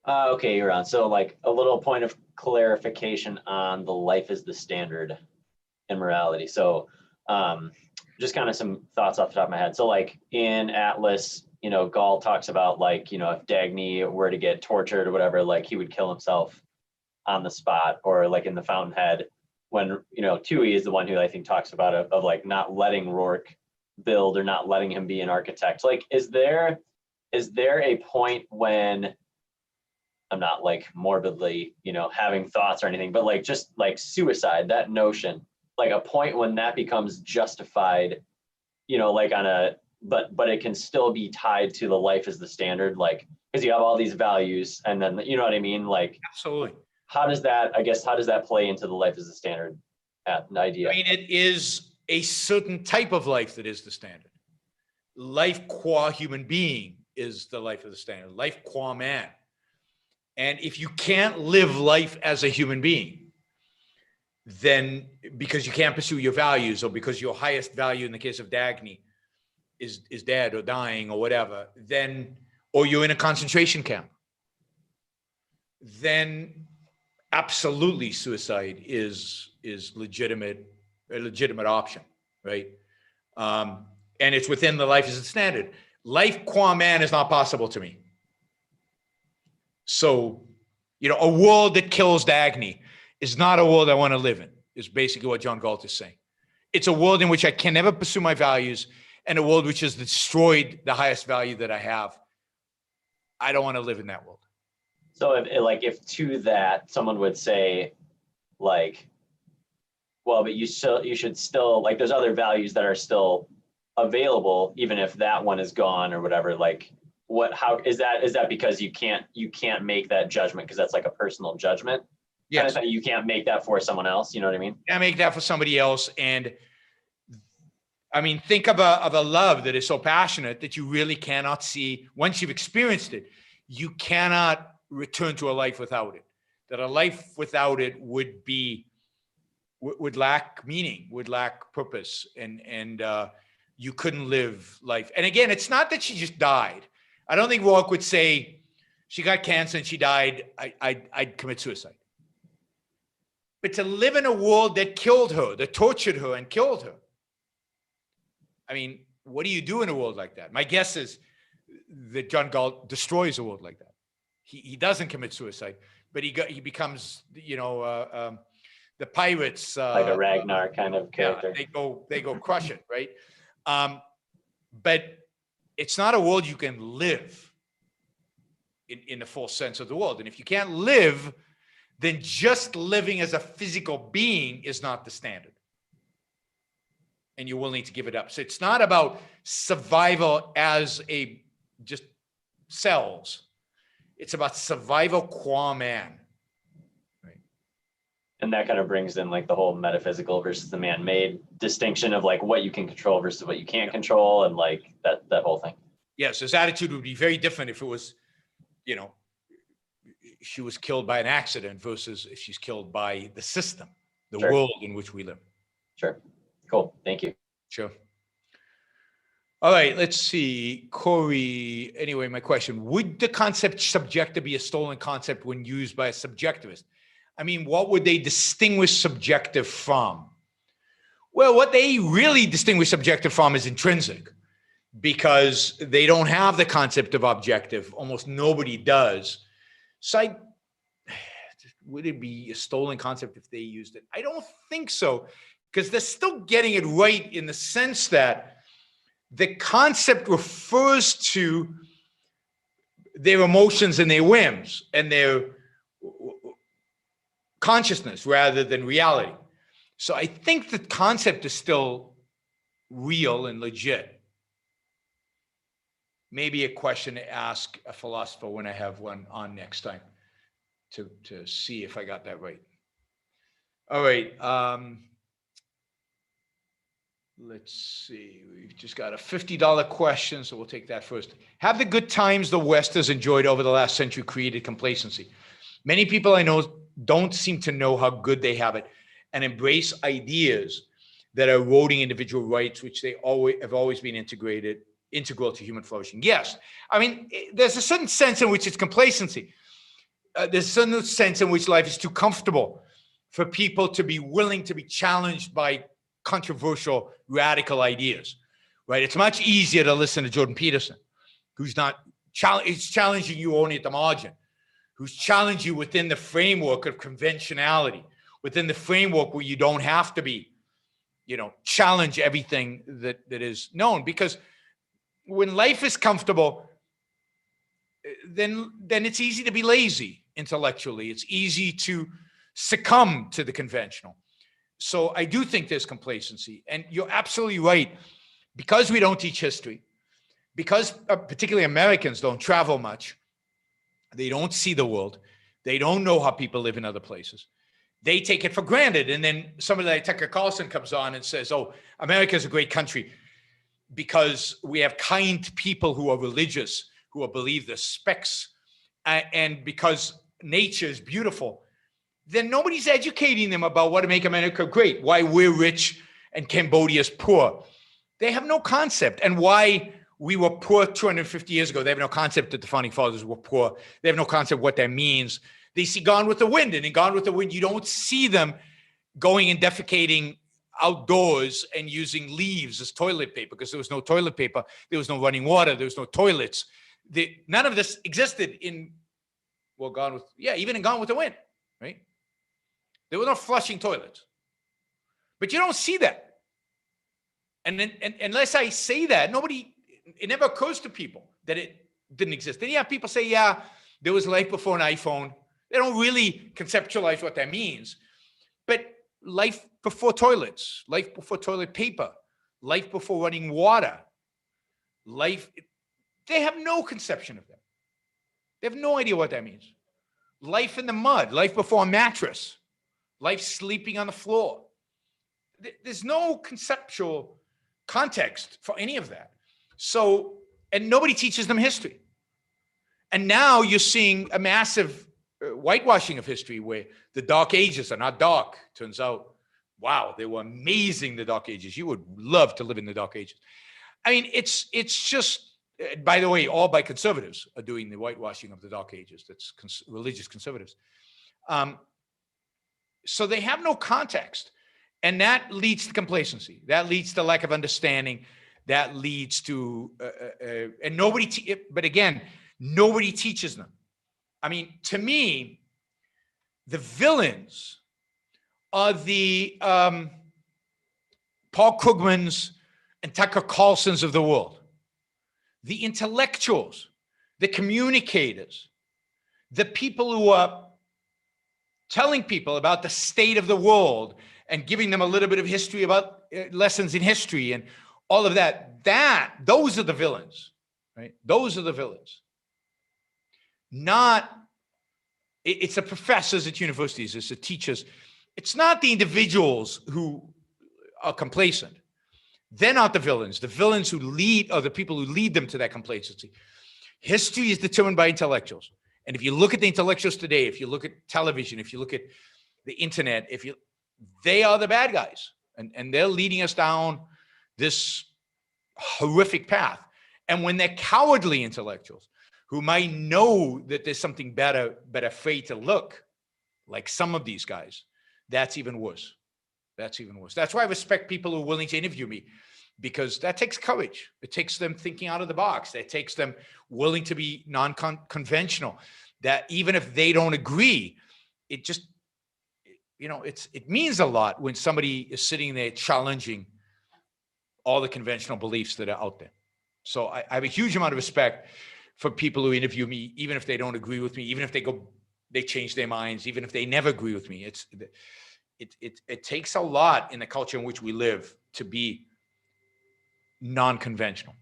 Speaker 7: Okay, you're on. So like a little point of clarification on the life is the standard and morality. So just kind of some thoughts off the top of my head. So like in Atlas, Gall talks about like, if Dagny were to get tortured or whatever, like he would kill himself on the spot, or like in the Fountainhead, when, Toohey is the one who I think talks about it, of like not letting Rourke build or not letting him be an architect. Like, is there a point when, I'm not like morbidly, having thoughts or anything, but like just like suicide, that notion, like a point when that becomes justified, like on a, but it can still be tied to the life as the standard, like, because you have all these values and then, you know what I mean? Like,
Speaker 1: Absolutely.
Speaker 7: how does that play into the life as the standard idea?
Speaker 1: I mean, it is a certain type of life that is the standard. Life qua human being is the life of the standard. Life qua man. And if you can't live life as a human being, then because you can't pursue your values, or because your highest value in the case of Dagny is dead or dying or whatever, then, or you're in a concentration camp, then absolutely suicide is a legitimate option, right? And it's within the life as a standard. Life qua man is not possible to me. So, a world that kills Dagny is not a world I want to live in, is basically what John Galt is saying. It's a world in which I can never pursue my values, and a world which has destroyed the highest value that I have. I don't want to live in that world.
Speaker 7: So if to that someone would say, like, well, but you should still, like, there's other values that are still available, even if that one is gone or whatever, like, how is that because you can't make that judgment because that's like a personal judgment?
Speaker 1: Yes.
Speaker 7: Kind of, you can't make that for someone else. You know what I mean?
Speaker 1: I make that for somebody else. And I mean, think of a love that is so passionate that you really cannot see, once you've experienced it, you cannot return to a life without it. That a life without it would lack meaning, would lack purpose. And you couldn't live life. And again, it's not that she just died. I don't think Rourke would say she got cancer and she died, I'd commit suicide. But to live in a world that killed her, that tortured her and killed her. I mean, what do you do in a world like that? My guess is that John Galt destroys a world like that. He doesn't commit suicide, but he becomes, the pirates.
Speaker 7: Like a Ragnar kind of character.
Speaker 1: Yeah, they go crush it, right? But it's not a world you can live in the full sense of the world. And if you can't live, then just living as a physical being is not the standard. And you're willing to give it up. So it's not about survival as just cells. It's about survival qua man. Right.
Speaker 7: And that kind of brings in like the whole metaphysical versus the man-made distinction of like what you can control versus what you can't control, and like that whole thing.
Speaker 1: Yes, his attitude would be very different if it was, she was killed by an accident versus if she's killed by the system, the
Speaker 7: Sure.
Speaker 1: world in which we live.
Speaker 7: Sure. Cool. Thank you.
Speaker 1: Sure. All right, let's see. Corey, anyway, my question, would the concept subjective be a stolen concept when used by a subjectivist? I mean, what would they distinguish subjective from? Well, what they really distinguish subjective from is intrinsic, because they don't have the concept of objective. Almost nobody does. So would it be a stolen concept if they used it? I don't think so, because they're still getting it right in the sense that the concept refers to their emotions and their whims and their consciousness rather than reality. So I think the concept is still real and legit. Maybe a question to ask a philosopher when I have one on next time to see if I got that right. All right. Let's see. We've just got a $50 question, so we'll take that first. Have the good times the West has enjoyed over the last century created complacency? Many people I know don't seem to know how good they have it and embrace ideas that are eroding individual rights, which they have always been integral to human flourishing. Yes. I mean, there's a certain sense in which it's complacency. There's a certain sense in which life is too comfortable for people to be willing to be challenged by controversial, radical ideas, right? It's much easier to listen to Jordan Peterson, who's not challenging you only at the margin, who's challenging you within the framework of conventionality, within the framework where you don't have to be, challenge everything that is known. Because when life is comfortable, then it's easy to be lazy intellectually. It's easy to succumb to the conventional. So I do think there's complacency. And you're absolutely right. Because we don't teach history, because particularly Americans don't travel much, they don't see the world, they don't know how people live in other places, they take it for granted. And then somebody like Tucker Carlson comes on and says, oh, America's a great country because we have kind people who are religious, who believe the specs, and because nature is beautiful. Then nobody's educating them about what to make America great, why we're rich and Cambodia's poor. They have no concept. And why we were poor 250 years ago. They have no concept that the founding fathers were poor. They have no concept what that means. They see Gone with the Wind, and in Gone with the Wind, you don't see them going and defecating outdoors and using leaves as toilet paper, because there was no toilet paper, there was no running water, there was no toilets. None of this existed in, even in Gone with the Wind, right? There were no flushing toilets. But you don't see that. And then, unless I say that, it never occurs to people that it didn't exist. And people say, there was life before an iPhone. They don't really conceptualize what that means. But life before toilets, life before toilet paper, life before running water, they have no conception of that. They have no idea what that means. Life in the mud, life before a mattress, life sleeping on the floor. There's no conceptual context for any of that. So, and nobody teaches them history. And now you're seeing a massive whitewashing of history where the Dark Ages are not dark. Turns out, wow, they were amazing, the Dark Ages. You would love to live in the Dark Ages. I mean, it's just, by the way, all by conservatives are doing the whitewashing of the Dark Ages. That's religious conservatives. So they have no context. And that leads to complacency. That leads to lack of understanding. That leads to, and but again, nobody teaches them. I mean, to me, the villains are the Paul Krugmans and Tucker Carlsons of the world. The intellectuals, the communicators, the people who are telling people about the state of the world and giving them a little bit of history about lessons in history and all of that. Those are the villains, right? Those are the villains. It's the professors at universities, it's the teachers. It's not the individuals who are complacent. They're not the villains. The villains who lead are the people who lead them to that complacency. History is determined by intellectuals. And if you look at the intellectuals today, if you look at television, if you look at the internet, they are the bad guys. And they're leading us down this horrific path. And when they're cowardly intellectuals who might know that there's something better, but afraid to look, like some of these guys, that's even worse. That's even worse. That's why I respect people who are willing to interview me, because that takes courage. It takes them thinking out of the box. It takes them willing to be non-conventional, that even if they don't agree, it just, it means a lot when somebody is sitting there challenging all the conventional beliefs that are out there. So I have a huge amount of respect for people who interview me, even if they don't agree with me, even if they change their minds, even if they never agree with me. It takes a lot in the culture in which we live to be non-conventional.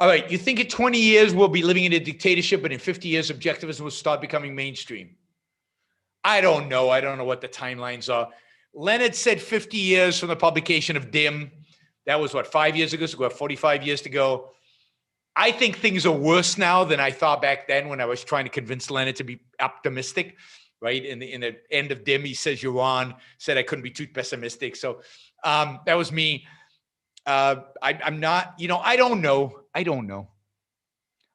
Speaker 1: All right, you think in 20 years we'll be living in a dictatorship, but in 50 years objectivism will start becoming mainstream? I don't know. I don't know what the timelines are. Leonard said 50 years from the publication of Dim. That was 5 years ago? So we have 45 years to go. I think things are worse now than I thought back then when I was trying to convince Leonard to be optimistic, right? In the end of Dim, he says, Yaron said I couldn't be too pessimistic. So that was me. I'm not, I don't know.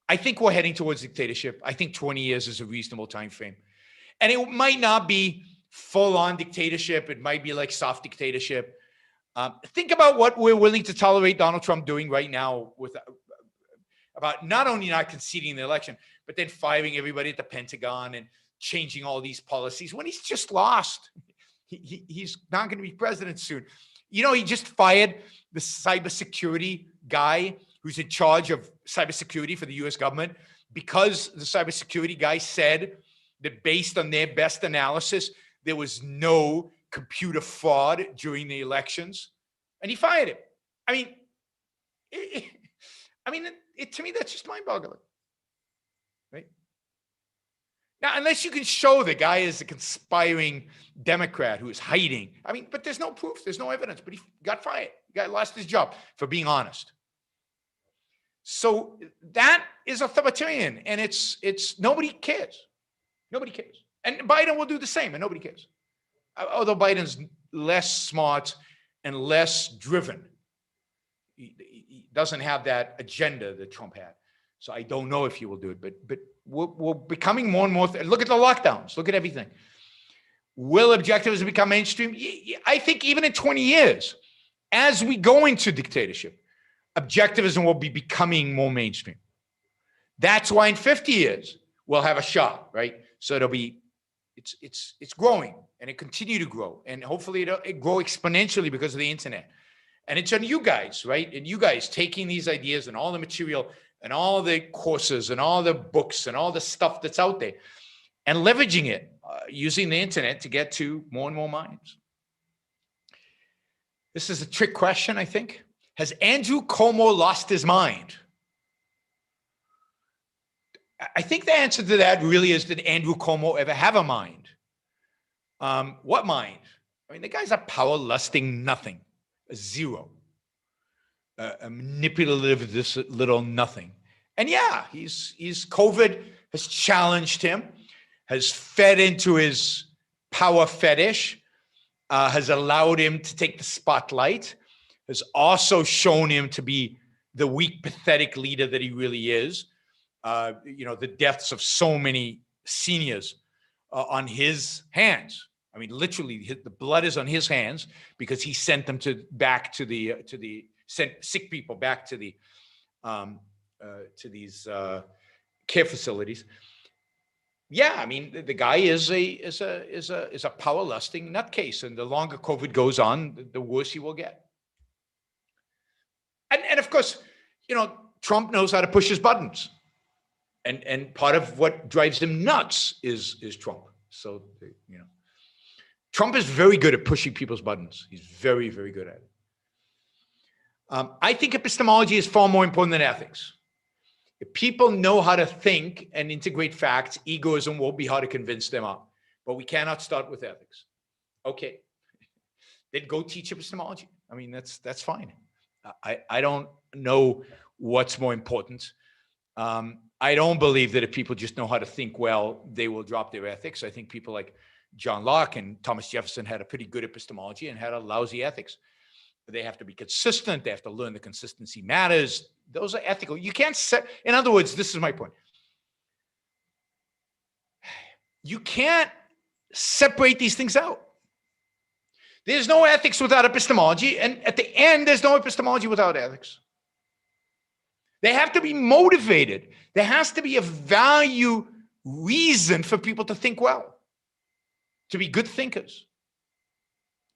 Speaker 1: I think we're heading towards dictatorship. I think 20 years is a reasonable time frame. And it might not be full-on dictatorship. It might be like soft dictatorship. Think about what we're willing to tolerate Donald Trump doing right now about not only not conceding the election, but then firing everybody at the Pentagon and changing all these policies when he's just lost. He's not going to be president soon. You know, he just fired the cybersecurity guy who's in charge of cybersecurity for the US government because the cybersecurity guy said that based on their best analysis, there was no computer fraud during the elections, and he fired him. I mean, to me, that's just mind-boggling, right? Now, unless you can show the guy is a conspiring Democrat who is hiding, I mean, but there's no proof, there's no evidence, but he got fired. The guy lost his job for being honest. So that is authoritarian, and it's nobody cares. Nobody cares. And Biden will do the same, and nobody cares. Although Biden's less smart and less driven. He doesn't have that agenda that Trump had. So I don't know if he will do it, but we're becoming more and more. Look at the lockdowns. Look at everything. Will objectivism become mainstream? I think even in 20 years, as we go into dictatorship, objectivism will be becoming more mainstream. That's why in 50 years, we'll have a shot, right? So it's growing, and it continue to grow, and hopefully it'll grow exponentially because of the internet. And it's on you guys, right? And you guys taking these ideas and all the material and all the courses and all the books and all the stuff that's out there and leveraging it, using the internet to get to more and more minds. This is a trick question, I think. Has Andrew Cuomo lost his mind? I think the answer to that really is, did Andrew Cuomo ever have a mind? What mind? I mean, the guy's a power-lusting nothing, a zero, a manipulative, this little nothing. And yeah, he's COVID has challenged him, has fed into his power fetish, has allowed him to take the spotlight, has also shown him to be the weak, pathetic leader that he really is. You know, the deaths of so many seniors on his hands. I mean, literally, the blood is on his hands because he sent them sent sick people back to these care facilities. Yeah, I mean, the guy is a power-lusting nutcase, and the longer COVID goes on, the worse he will get. And of course, you know, Trump knows how to push his buttons. And part of what drives him nuts is Trump. So, you know, Trump is very good at pushing people's buttons. He's very, very good at it. I think epistemology is far more important than ethics. If people know how to think and integrate facts, egoism won't be hard to convince them of. But we cannot start with ethics. Okay, then go teach epistemology. I mean, that's fine. I don't know what's more important. I don't believe that if people just know how to think well, they will drop their ethics. I think people like John Locke and Thomas Jefferson had a pretty good epistemology and had a lousy ethics. They have to be consistent. They have to learn the consistency matters. Those are ethical. You can't set, in other words, this is my point. You can't separate these things out. There's no ethics without epistemology. And at the end, there's no epistemology without ethics. They have to be motivated. There has to be a value reason for people to think well, to be good thinkers.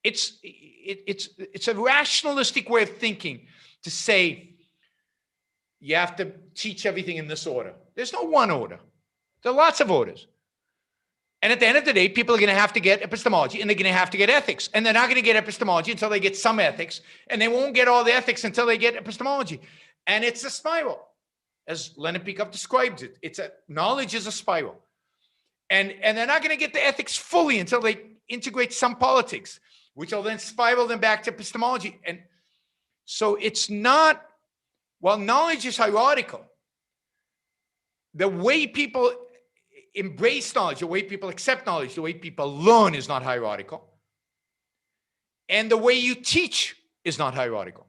Speaker 1: It's a rationalistic way of thinking to say you have to teach everything in this order. There's no one order. There are lots of orders. And at the end of the day, people are going to have to get epistemology and they're going to have to get ethics. And they're not going to get epistemology until they get some ethics. And they won't get all the ethics until they get epistemology. And it's a spiral, as Leonard Peikoff describes it. Knowledge is a spiral. And they're not going to get the ethics fully until they integrate some politics, which will then spiral them back to epistemology. And so it's not, while knowledge is hierarchical, the way people embrace knowledge, the way people accept knowledge, the way people learn is not hierarchical. And the way you teach is not hierarchical.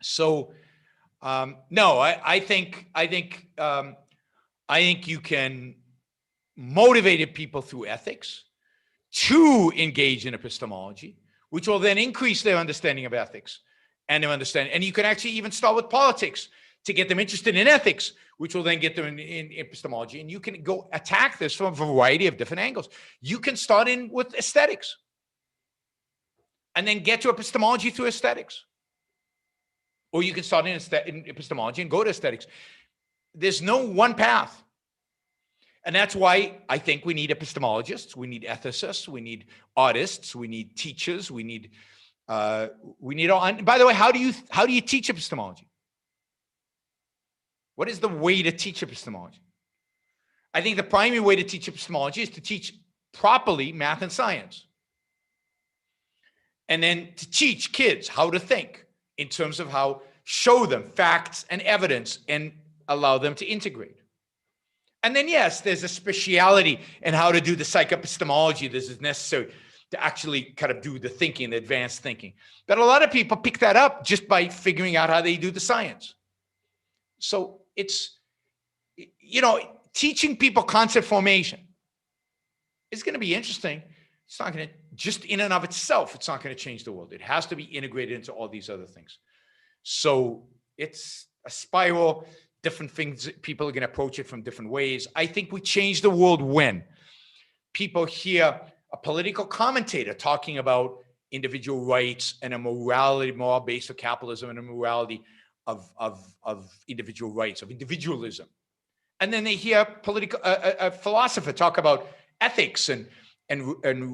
Speaker 1: So, no, I think you can motivate people through ethics to engage in epistemology, which will then increase their understanding of ethics and their understanding. And you can actually even start with politics to get them interested in ethics, which will then get them in epistemology. And you can go attack this from a variety of different angles. You can start in with aesthetics and then get to epistemology through aesthetics. Or you can start in epistemology and go to aesthetics. There's no one path. And that's why I think we need epistemologists, we need ethicists, we need artists, we need teachers, we need all. And by the way, how do you teach epistemology? What is the way to teach epistemology? I think the primary way to teach epistemology is to teach properly math and science. And then to teach kids how to think in terms of how show them facts and evidence and allow them to integrate. And then, yes, there's a speciality in how to do the psychoepistemology that is necessary to actually kind of do the thinking, the advanced thinking. But a lot of people pick that up just by figuring out how they do the science. So it's, teaching people concept formation is going to be interesting. It's not going to, just in and of itself, it's not going to change the world. It has to be integrated into all these other things. So it's a spiral, different things, people are going to approach it from different ways. I think we change the world when people hear a political commentator talking about individual rights and a morality, moral base of capitalism and a morality of individual rights, of individualism. And then they hear a philosopher talk about ethics and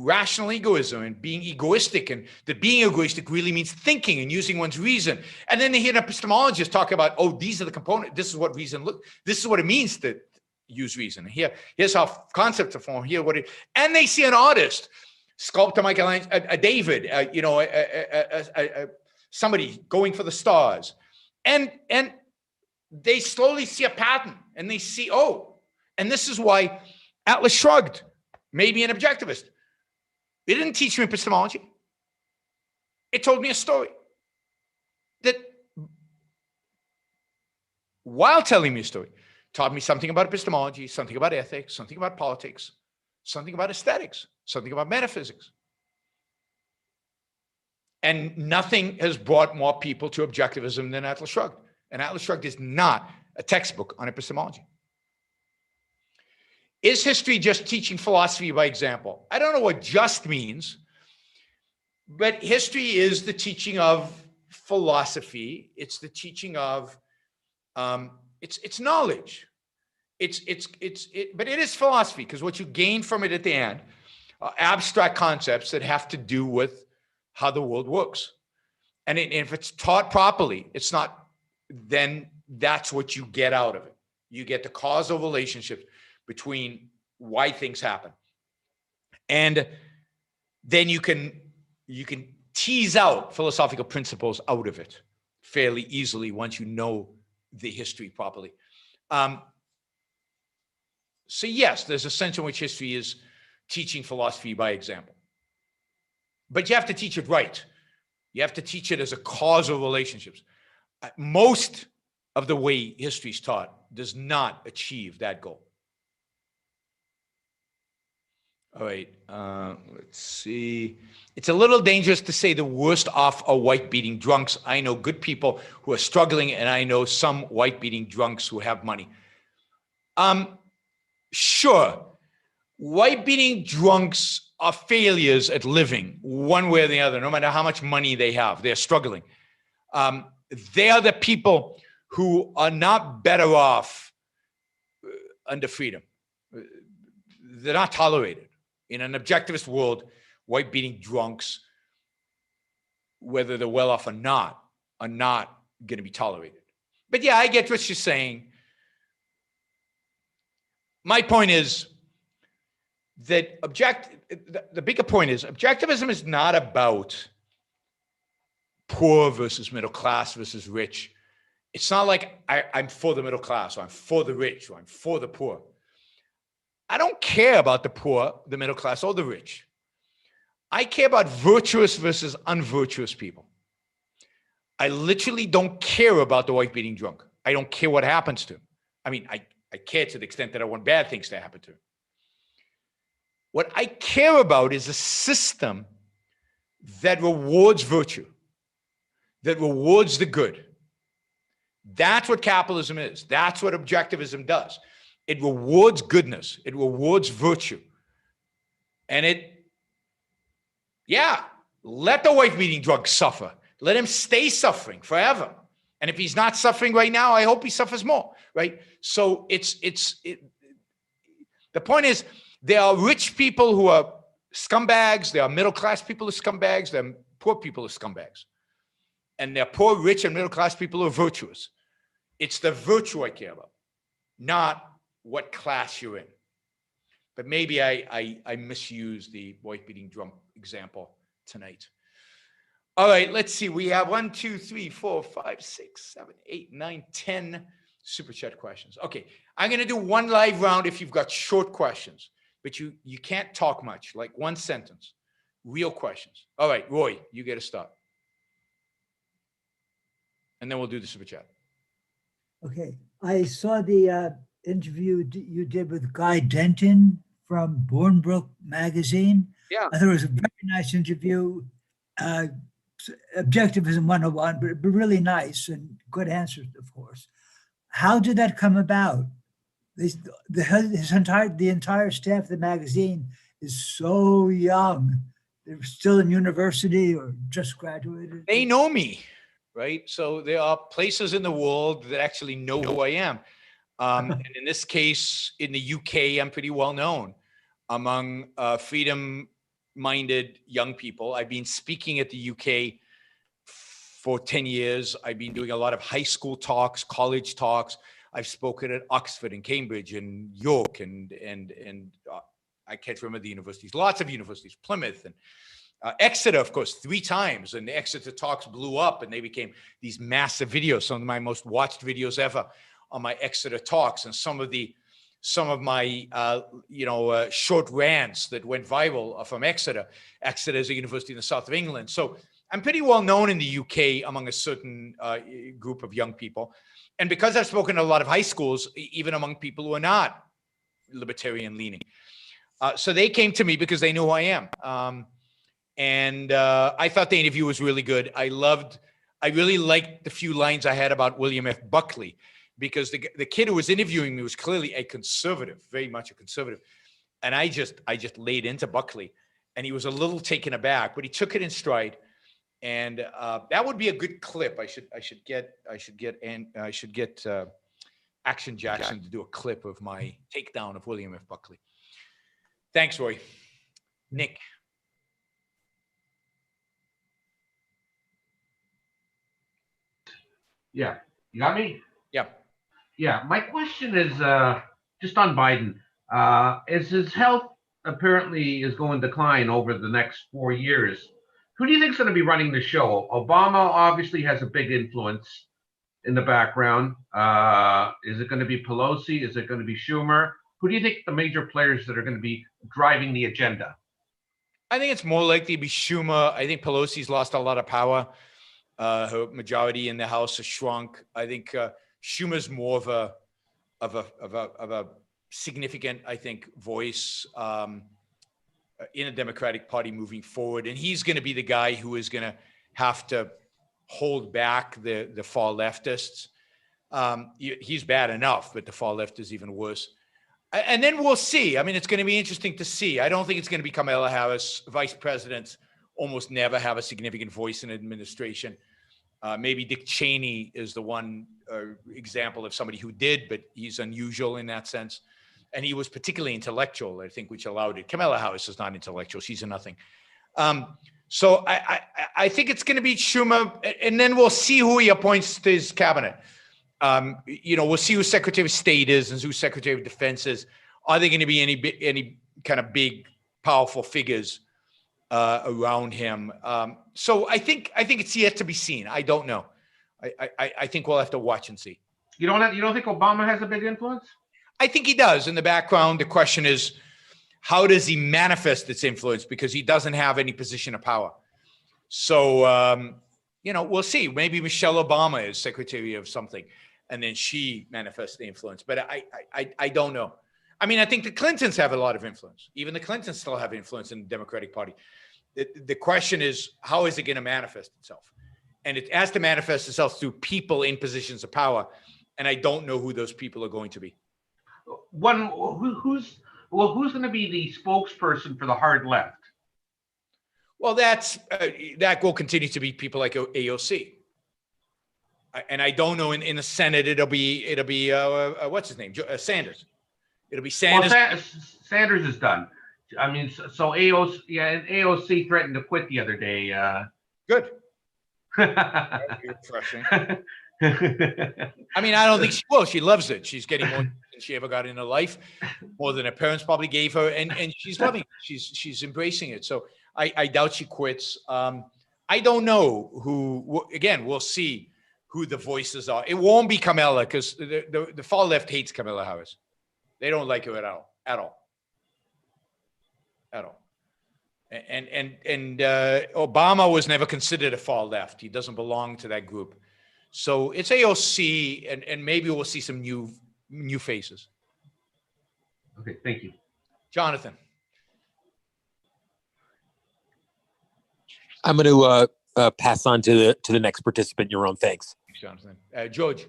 Speaker 1: rational egoism and being egoistic, and that being egoistic really means thinking and using one's reason. And then they hear an epistemologist talk about, oh, these are the components. This is what reason this is what it means to use reason. Here's how concepts are formed. And they see an artist, sculptor Michelangelo, a David, somebody going for the stars, and they slowly see a pattern, and they see, oh, and this is why Atlas Shrugged made me an objectivist. It didn't teach me epistemology. It told me a story that, while telling me a story, taught me something about epistemology, something about ethics, something about politics, something about aesthetics, something about metaphysics. And nothing has brought more people to objectivism than Atlas Shrugged. And Atlas Shrugged is not a textbook on epistemology. Is history just teaching philosophy by example? I don't know what just means, but history is the teaching of philosophy. It's the teaching of, it's knowledge. But it is philosophy, because what you gain from it at the end are abstract concepts that have to do with how the world works. And if it's taught properly, it's not, then that's what you get out of it. You get the causal relationships between why things happen. And then you can tease out philosophical principles out of it fairly easily once you know the history properly. So yes, there's a sense in which history is teaching philosophy by example. But you have to teach it right. You have to teach it as a causal relationships. Most of the way history is taught does not achieve that goal. All right, let's see. It's a little dangerous to say the worst off are white beating drunks. I know good people who are struggling, and I know some white beating drunks who have money. Sure, white beating drunks are failures at living one way or the other, no matter how much money they have. They're struggling. They are the people who are not better off under freedom. They're not tolerated. In an objectivist world, white beating drunks, whether they're well off or not, are not going to be tolerated. But yeah, I get what you're saying. My point is that the bigger point is objectivism is not about poor versus middle class versus rich. It's not like I'm for the middle class, or I'm for the rich, or I'm for the poor. I don't care about the poor, the middle class, or the rich. I care about virtuous versus unvirtuous people. I literally don't care about the white beating drunk. I don't care what happens to him. I mean, I care to the extent that I want bad things to happen to him. What I care about is a system that rewards virtue, that rewards the good, That's what capitalism is. That's what objectivism does. It rewards goodness. It rewards virtue. And let the wife-beating drug suffer. Let him stay suffering forever. And if he's not suffering right now, I hope he suffers more, right? So the point is, there are rich people who are scumbags. There are middle-class people who are scumbags. There are poor people who are scumbags. And there are poor, rich, and middle-class people who are virtuous. It's the virtue I care about, not what class you're in. But maybe I misused the wife-beating drum example tonight. All right, let's see. We have 1, 2, 3, 4, 5, 6, 7, 8, 9, 10 super chat questions. Okay, I'm going to do one live round if you've got short questions, but you can't talk much, like one sentence, real questions. All right, Roy, you get a start. And then we'll do the super chat.
Speaker 3: Okay, I saw the interview you did with Guy Denton from Bournebrook magazine.
Speaker 1: Yeah.
Speaker 3: I thought it was a very nice interview. Objectivism 101, but really nice and good answers, of course. How did that come about? The entire staff of the magazine is so young. They're still in university or just graduated.
Speaker 1: They know me, right? So there are places in the world that actually know who I am. And in this case, in the UK, I'm pretty well known among freedom-minded young people. I've been speaking at the UK for 10 years. I've been doing a lot of high school talks, college talks. I've spoken at Oxford and Cambridge and York and I can't remember the universities, lots of universities, Plymouth and Exeter, of course, 3 times. And the Exeter talks blew up and they became these massive videos, some of my most watched videos ever on my Exeter talks. And some of my short rants that went viral are from Exeter. Exeter is a university in the south of England. So I'm pretty well known in the UK among a certain group of young people. And because I've spoken to a lot of high schools, even among people who are not libertarian leaning. So they came to me because they knew who I am. I thought the interview was really good. I really liked the few lines I had about William F. Buckley, because the kid who was interviewing me was clearly a conservative, very much a conservative. And I just laid into Buckley and he was a little taken aback, but he took it in stride. And that would be a good clip. I should get Action Jackson to do a clip of my takedown of William F. Buckley. Thanks, Roy. Nick.
Speaker 4: Yeah, you got me?
Speaker 1: Yeah.
Speaker 4: Yeah, my question is just on Biden. As his health apparently is going to decline over the next 4 years, who do you think is going to be running the show? Obama obviously has a big influence in the background. Is it going to be Pelosi? Is it going to be Schumer? Who do you think the major players that are going to be driving the agenda?
Speaker 1: I think it's more likely to be Schumer. I think Pelosi's lost a lot of power. Her majority in the House has shrunk. I think Schumer's more of a significant, I think, voice in the Democratic Party moving forward, and he's going to be the guy who is going to have to hold back the far leftists. He's bad enough, but the far left is even worse. And then we'll see. I mean, it's going to be interesting to see. I don't think it's going to be Kamala Harris. Vice presidents almost never have a significant voice in administration. Maybe Dick Cheney is the one example of somebody who did, but he's unusual in that sense. And he was particularly intellectual, I think, which allowed it. Kamala Harris is not intellectual. She's a nothing. So I think it's going to be Schumer, and then we'll see who he appoints to his cabinet. We'll see who Secretary of State is and who Secretary of Defense is. Are there going to be any kind of big, powerful figures around him? So I think it's yet to be seen. I don't know. I think we'll have to watch and see.
Speaker 4: You don't think Obama has a big influence?
Speaker 1: I think he does in the background. The question is, how does he manifest this influence? Because he doesn't have any position of power. So, we'll see. Maybe Michelle Obama is secretary of something, and then she manifests the influence. But I don't know. I mean, I think the Clintons have a lot of influence. Even the Clintons still have influence in the Democratic Party. The question is, how is it going to manifest itself? And it has to manifest itself through people in positions of power. And I don't know who those people are going to be.
Speaker 4: Who's going to be the spokesperson for the hard left?
Speaker 1: Well, that will continue to be people like AOC. And I don't know in the Senate, it'll be what's his name? Sanders. It'll be Sanders.
Speaker 4: Well, Sanders is done. I mean, so AOC, yeah, AOC threatened to quit the other day.
Speaker 1: Good. That'd be refreshing. I mean, I don't think she will. She loves it. She's getting more than she ever got in her life, more than her parents probably gave her, and she's loving it. She's embracing it. So I doubt she quits. I don't know who. Again, we'll see who the voices are. It won't be Kamala, because the far left hates Kamala Harris. They don't like her at all. And Obama was never considered a far left. He doesn't belong to that group. So it's AOC, and maybe we'll see some new faces.
Speaker 4: Okay, thank you.
Speaker 1: Jonathan.
Speaker 5: I'm going to pass on to the next participant. Your own. Thanks.
Speaker 1: Thanks, Jonathan. George.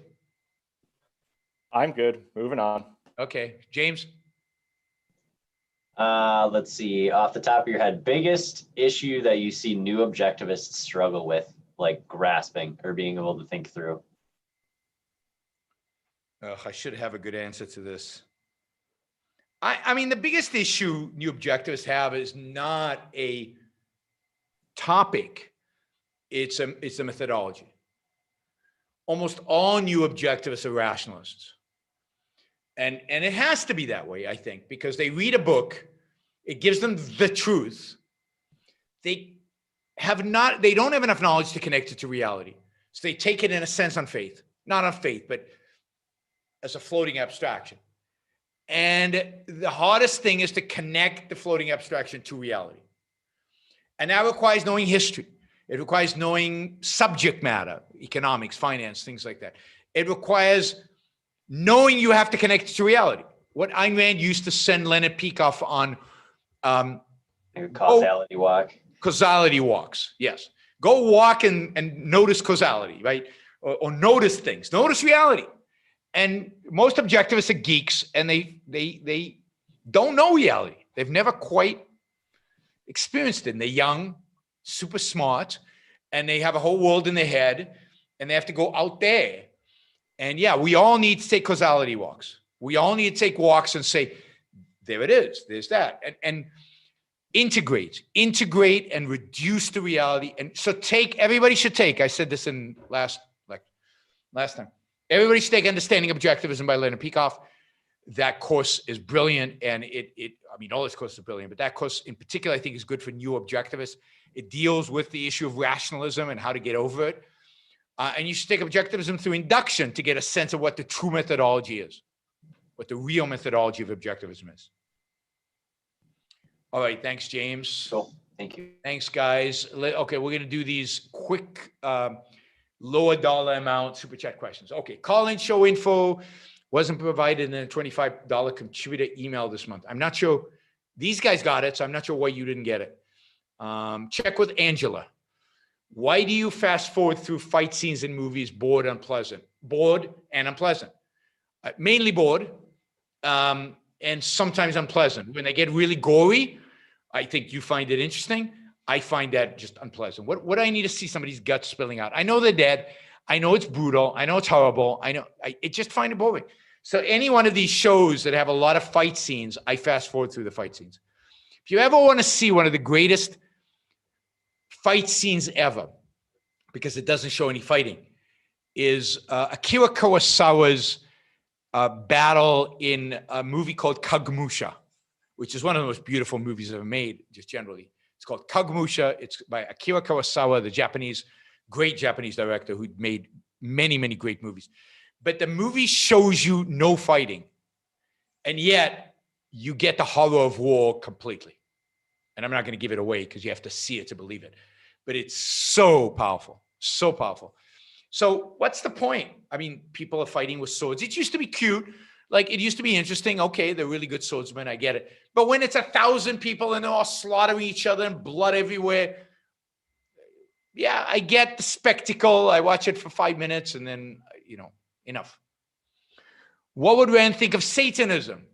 Speaker 6: I'm good. Moving on.
Speaker 1: Okay, James.
Speaker 7: Let's see, off the top of your head, biggest issue that you see new objectivists struggle with, like grasping or being able to think through?
Speaker 1: I should have a good answer to this. I mean, the biggest issue new objectivists have is not a topic. It's a methodology. Almost all new objectivists are rationalists. And it has to be that way, I think, because they read a book, it gives them the truth. They don't have enough knowledge to connect it to reality. So they take it in a sense on faith, not on faith, but as a floating abstraction. And the hardest thing is to connect the floating abstraction to reality. And that requires knowing history. It requires knowing subject matter, economics, finance, things like that. It requires knowing you have to connect it to reality. What Ayn Rand used to send Leonard Peikoff on
Speaker 7: causality walk.
Speaker 1: Causality walks, yes. Go walk and notice causality, right? Or notice things, notice reality. And most objectivists are geeks, and they don't know reality. They've never quite experienced it. And they're young, super smart, and they have a whole world in their head, and they have to go out there. And yeah, we all need to take causality walks. We all need to take walks and say, there it is, there's that. And integrate and reduce the reality. And so everybody should take, I said this in last time, everybody should take Understanding Objectivism by Leonard Peikoff. That course is brilliant. And I mean, all this course is brilliant, but that course in particular, I think is good for new objectivists. It deals with the issue of rationalism and how to get over it. And you should take objectivism through induction to get a sense of what the true methodology is, what the real methodology of objectivism is. All right, thanks, James.
Speaker 7: Cool, thank you.
Speaker 1: Thanks, guys. Okay, we're gonna do these quick, lower dollar amount super chat questions. Okay, call-in show info wasn't provided in a $25 contributor email this month. I'm not sure, these guys got it, so I'm not sure why you didn't get it. Check with Angela. Why do you fast forward through fight scenes in movies bored and unpleasant? Bored and unpleasant. Mainly bored, and sometimes unpleasant. When they get really gory, I think you find it interesting. I find that just unpleasant. What do I need to see somebody's guts spilling out? I know they're dead. I know it's brutal. I know it's horrible. I just find it boring. So any one of these shows that have a lot of fight scenes, I fast forward through the fight scenes. If you ever want to see one of the greatest fight scenes ever, because it doesn't show any fighting, is Akira Kurosawa's battle in a movie called Kagemusha, which is one of the most beautiful movies ever made, just generally. It's called Kagemusha. It's by Akira Kurosawa, the great Japanese director who made many, many great movies. But the movie shows you no fighting, and yet you get the horror of war completely. And I'm not going to give it away because you have to see it to believe it. But it's so powerful, so powerful. So what's the point? I mean, people are fighting with swords. It used to be cute. Like, it used to be interesting. Okay, they're really good swordsmen. I get it. But when it's 1,000 people and they're all slaughtering each other and blood everywhere, yeah, I get the spectacle. I watch it for 5 minutes and then, enough. What would Rand think of Satanism?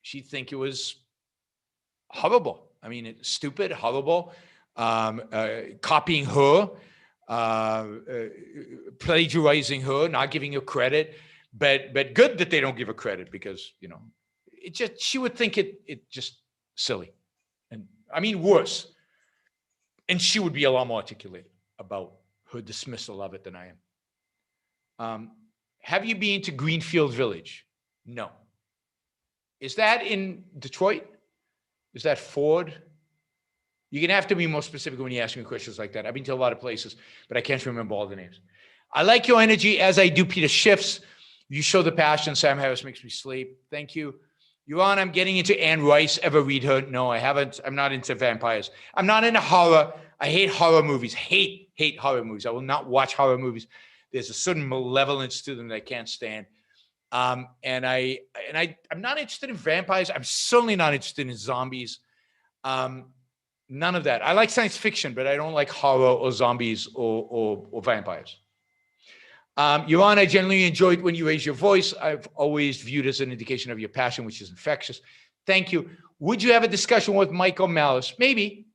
Speaker 1: She'd think it was horrible. I mean, it's stupid, horrible, copying her, plagiarizing her, not giving her credit, but good that they don't give her credit because, she would think it just silly. And I mean, worse. And she would be a lot more articulate about her dismissal of it than I am. Have you been to Greenfield Village? No. Is that in Detroit? Is that Ford? You're going to have to be more specific when you ask me questions like that. I've been to a lot of places, but I can't remember all the names. I like your energy as I do Peter Schiff's. You show the passion. Sam Harris makes me sleep. Thank you. Yuan, I'm getting into Anne Rice. Ever read her? No, I haven't. I'm not into vampires. I'm not into horror. I hate horror movies. Hate horror movies. I will not watch horror movies. There's a certain malevolence to them that I can't stand. I'm not interested in vampires. I'm certainly not interested in zombies. None of that. I like science fiction, but I don't like horror or zombies or vampires. Yuan, I generally enjoyed when you raise your voice. I've always viewed as an indication of your passion, which is infectious. Thank you. Would you have a discussion with Michael Malice? Maybe.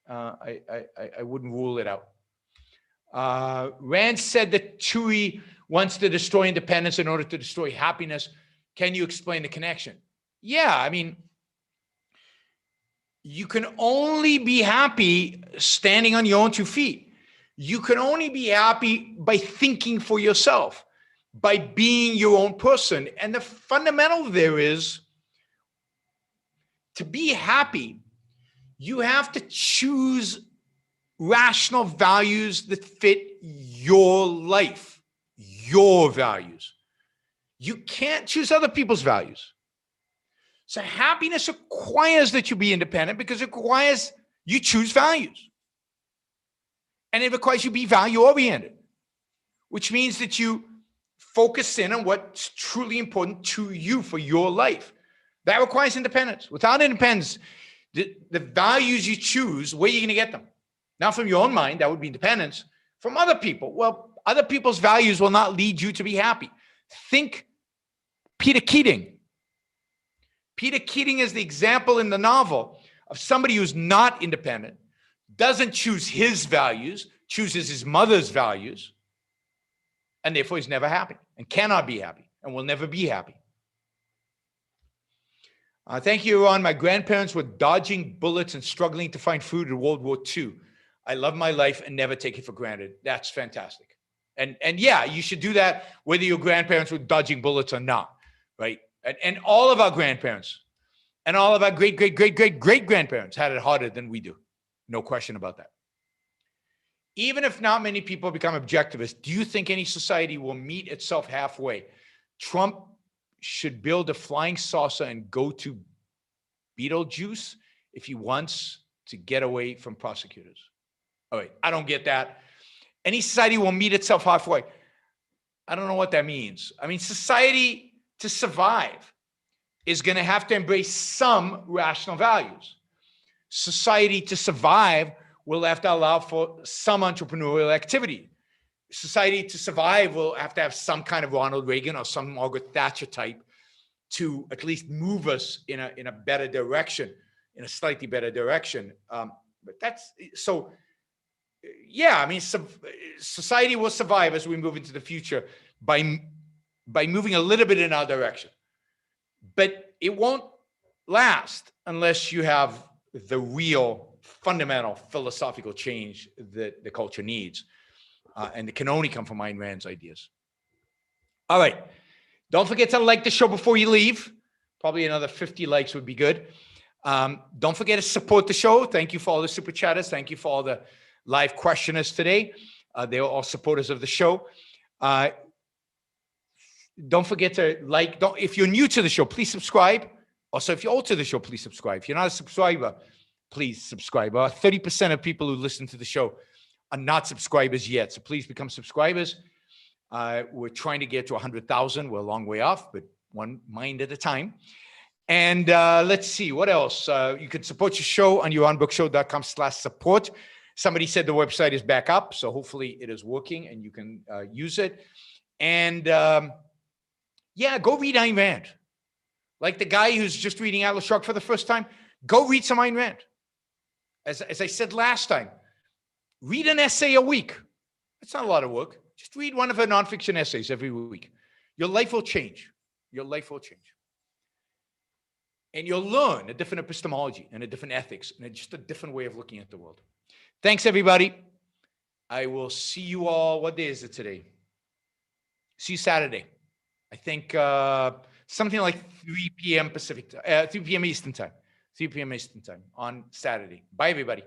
Speaker 1: I wouldn't rule it out. Rand said that Chewy wants to destroy independence in order to destroy happiness. Can you explain the connection? Yeah, I mean, you can only be happy standing on your own 2 feet. You can only be happy by thinking for yourself, by being your own person. And the fundamental there is to be happy, you have to choose rational values that fit your life, your values. You can't choose other people's values. So happiness requires that you be independent because it requires you choose values. And it requires you be value-oriented, which means that you focus in on what's truly important to you for your life. That requires independence. Without independence, the values you choose, where are you going to get them? Not from your own mind, that would be independence. From other people, well, other people's values will not lead you to be happy. Think Peter Keating. Peter Keating is the example in the novel of somebody who's not independent, doesn't choose his values, chooses his mother's values, and therefore he's never happy and cannot be happy and will never be happy. Thank you, Ron. My grandparents were dodging bullets and struggling to find food in World War II. I love my life and never take it for granted. That's fantastic. And yeah, you should do that whether your grandparents were dodging bullets or not, right? And all of our grandparents and all of our great-great-great-great-great-grandparents had it harder than we do. No question about that. Even if not many people become objectivists, do you think any society will meet itself halfway? Trump should build a flying saucer and go to Beetlejuice if he wants to get away from prosecutors. All right, I don't get that. Any society will meet itself halfway. I don't know what that means. I mean, society to survive is going to have to embrace some rational values. Society to survive will have to allow for some entrepreneurial activity. Society to survive will have to have some kind of Ronald Reagan or some Margaret Thatcher type to at least move us in a better direction, in a slightly better direction. But that's so. Yeah, I mean, society will survive as we move into the future by moving a little bit in our direction, but it won't last unless you have the real fundamental philosophical change that the culture needs. And it can only come from Ayn Rand's ideas. All right. Don't forget to like the show before you leave. Probably another 50 likes would be good. Don't forget to support the show. Thank you for all the super chatters. Thank you for all the live questioners today. They are all supporters of the show. Don't forget to like. If you're new to the show, please subscribe. Also, if you're old to the show, please subscribe. If you're not a subscriber, please subscribe. 30% of people who listen to the show are not subscribers yet. So please become subscribers. We're trying to get to 100,000. We're a long way off, but one mind at a time. And let's see, what else? You can support your show on youronbrookshow.com/support. Somebody said the website is back up, so hopefully it is working and you can use it. And yeah, go read Ayn Rand. Like the guy who's just reading Atlas Shrugged for the first time, go read some Ayn Rand. As I said last time, read an essay a week. It's not a lot of work. Just read one of her nonfiction essays every week. Your life will change. Your life will change. And you'll learn a different epistemology and a different ethics and just a different way of looking at the world. Thanks, everybody. I will see you all. What day is it today? See you Saturday. I think something like 3 p.m. Pacific, 3 p.m. Eastern time. 3 p.m. Eastern time on Saturday. Bye, everybody.